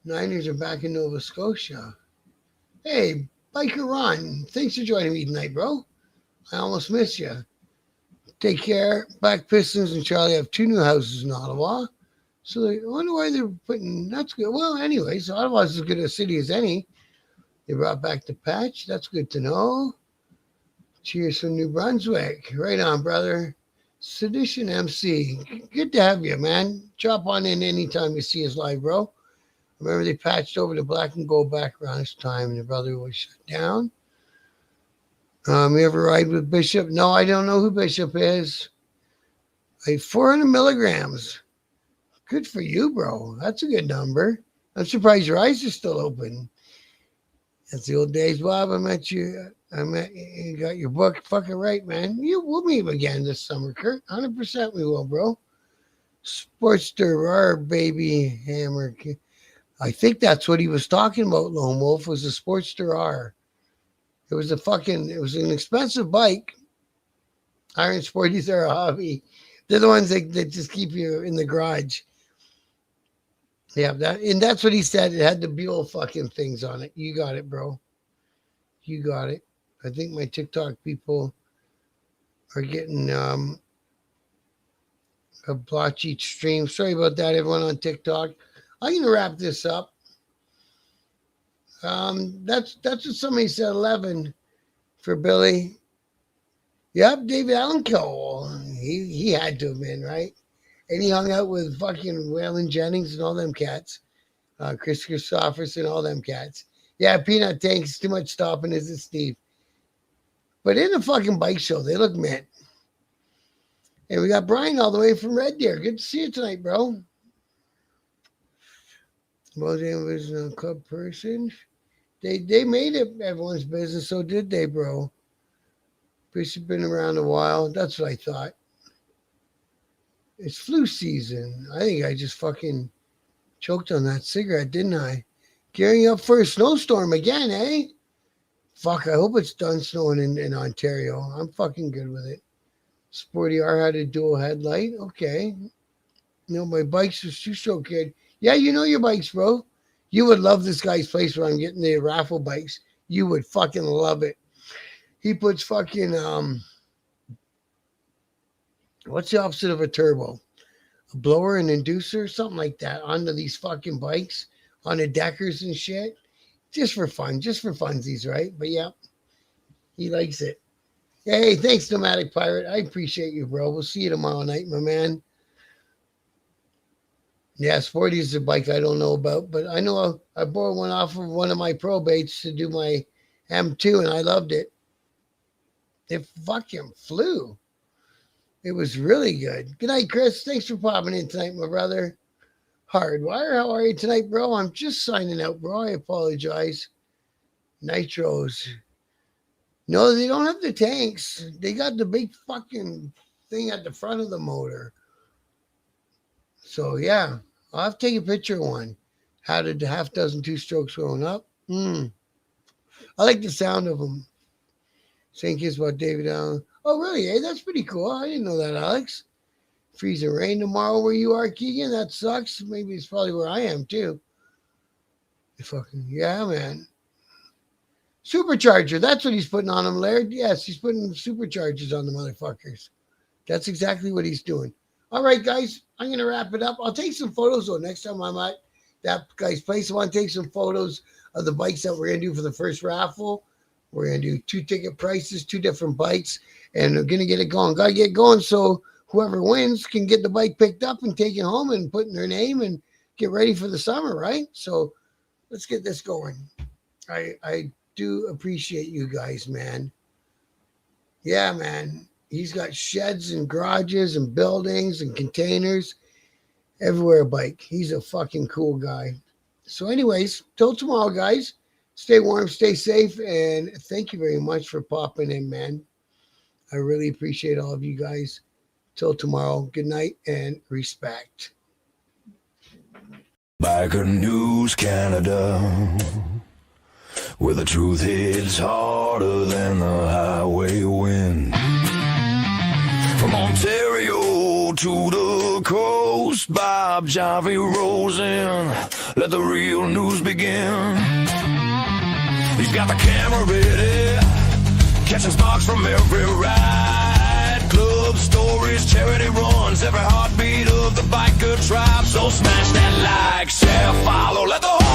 Niners are back in Nova Scotia. Hey, Biker Ron, thanks for joining me tonight, bro. I almost missed you. Take care. Black Pistons and Charlie have 2 new houses in Ottawa. So I wonder why they're putting, that's good. Well, anyway, so Ottawa's as good a city as any. They brought back the patch. That's good to know. Cheers from New Brunswick. Right on, brother. Sedition MC. Good to have you, man. Drop on in anytime you see us live, bro. Remember they patched over the black and gold back around this time and the brother was shut down. You ever ride with Bishop? No, I don't know who Bishop is. Like 400 milligrams. Good for you, bro. That's a good number. I'm surprised your eyes are still open. That's the old days, Bob. I met you. You got your book. Fucking right, man. We'll meet again this summer, Kurt. 100% we will, bro. Sportster, our baby hammer. I think that's what he was talking about, Lone Wolf, was a Sportster R. It was an expensive bike. Iron Sporties are a hobby. They're the ones that just keep you in the garage. Yeah, that's what he said. It had the Buell fucking things on it. You got it, bro. You got it. I think my TikTok people are getting a blotchy stream. Sorry about that, everyone on TikTok. I'm gonna wrap this up. That's what somebody said. 11 for Billy. Yep, David Allenco. He had to have been, right? And he hung out with fucking Waylon Jennings and all them cats. Chris Christophers and all them cats. Yeah, Peanut Tank's too much stopping, is it, Steve? But in the fucking bike show, they look mint. And we got Brian all the way from Red Deer. Good to see you tonight, bro. Mosaic was a club person. They made it everyone's business, so did they, bro. Bishop been around a while. That's what I thought. It's flu season. I think I just fucking choked on that cigarette, didn't I? Gearing up for a snowstorm again, eh? Fuck, I hope it's done snowing in Ontario. I'm fucking good with it. Sporty R had a dual headlight. Okay. You know, my bike's was two-stroke kid. Yeah, you know your bikes, bro. You would love this guy's place where I'm getting the raffle bikes. You would fucking love it. He puts fucking, what's the opposite of a turbo? A blower and inducer, something like that, onto these fucking bikes, on the deckers and shit. Just for fun, just for funsies, right? But yeah, he likes it. Hey, thanks, Nomadic Pirate. I appreciate you, bro. We'll see you tomorrow night, my man. Yeah, Sporty is a bike I don't know about, but I know I borrowed one off of one of my probates to do my M2, and I loved it. It fucking flew. It was really good. Good night, Chris. Thanks for popping in tonight, my brother. Hardwire, how are you tonight, bro? I'm just signing out, bro. I apologize. Nitros. No, they don't have the tanks. They got the big fucking thing at the front of the motor. So, yeah, I'll have to take a picture of one. How did the half dozen two-strokes going up? I like the sound of them. Same case about David Allen. Oh, really? Hey, that's pretty cool. I didn't know that, Alex. Freezing rain tomorrow where you are, Keegan. That sucks. Maybe it's probably where I am, too. Yeah, man. Supercharger. That's what he's putting on them, Laird. Yes, he's putting superchargers on the motherfuckers. That's exactly what he's doing. All right, guys. I'm going to wrap it up. I'll take some photos, though, next time I'm at that guy's place. I want to take some photos of the bikes that we're going to do for the first raffle. We're going to do 2 ticket prices, 2 different bikes, and we're going to get it going. Got to get going so whoever wins can get the bike picked up and take it home and put in their name and get ready for the summer, right? So let's get this going. I do appreciate you guys, man. Yeah, man. He's got sheds and garages and buildings and containers everywhere. A bike. He's a fucking cool guy. So anyways, till tomorrow, guys. Stay warm, stay safe, and thank you very much for popping in, man. I really appreciate all of you guys. Till tomorrow, good night and respect. Biker News Canada, where the truth hits harder than the highway wind. From Ontario to the coast, Bob Javi Rosen, let the real news begin. He's got the camera ready, catching sparks from every ride. Club stories, charity runs, every heartbeat of the biker tribe. So smash that like, share, follow, let the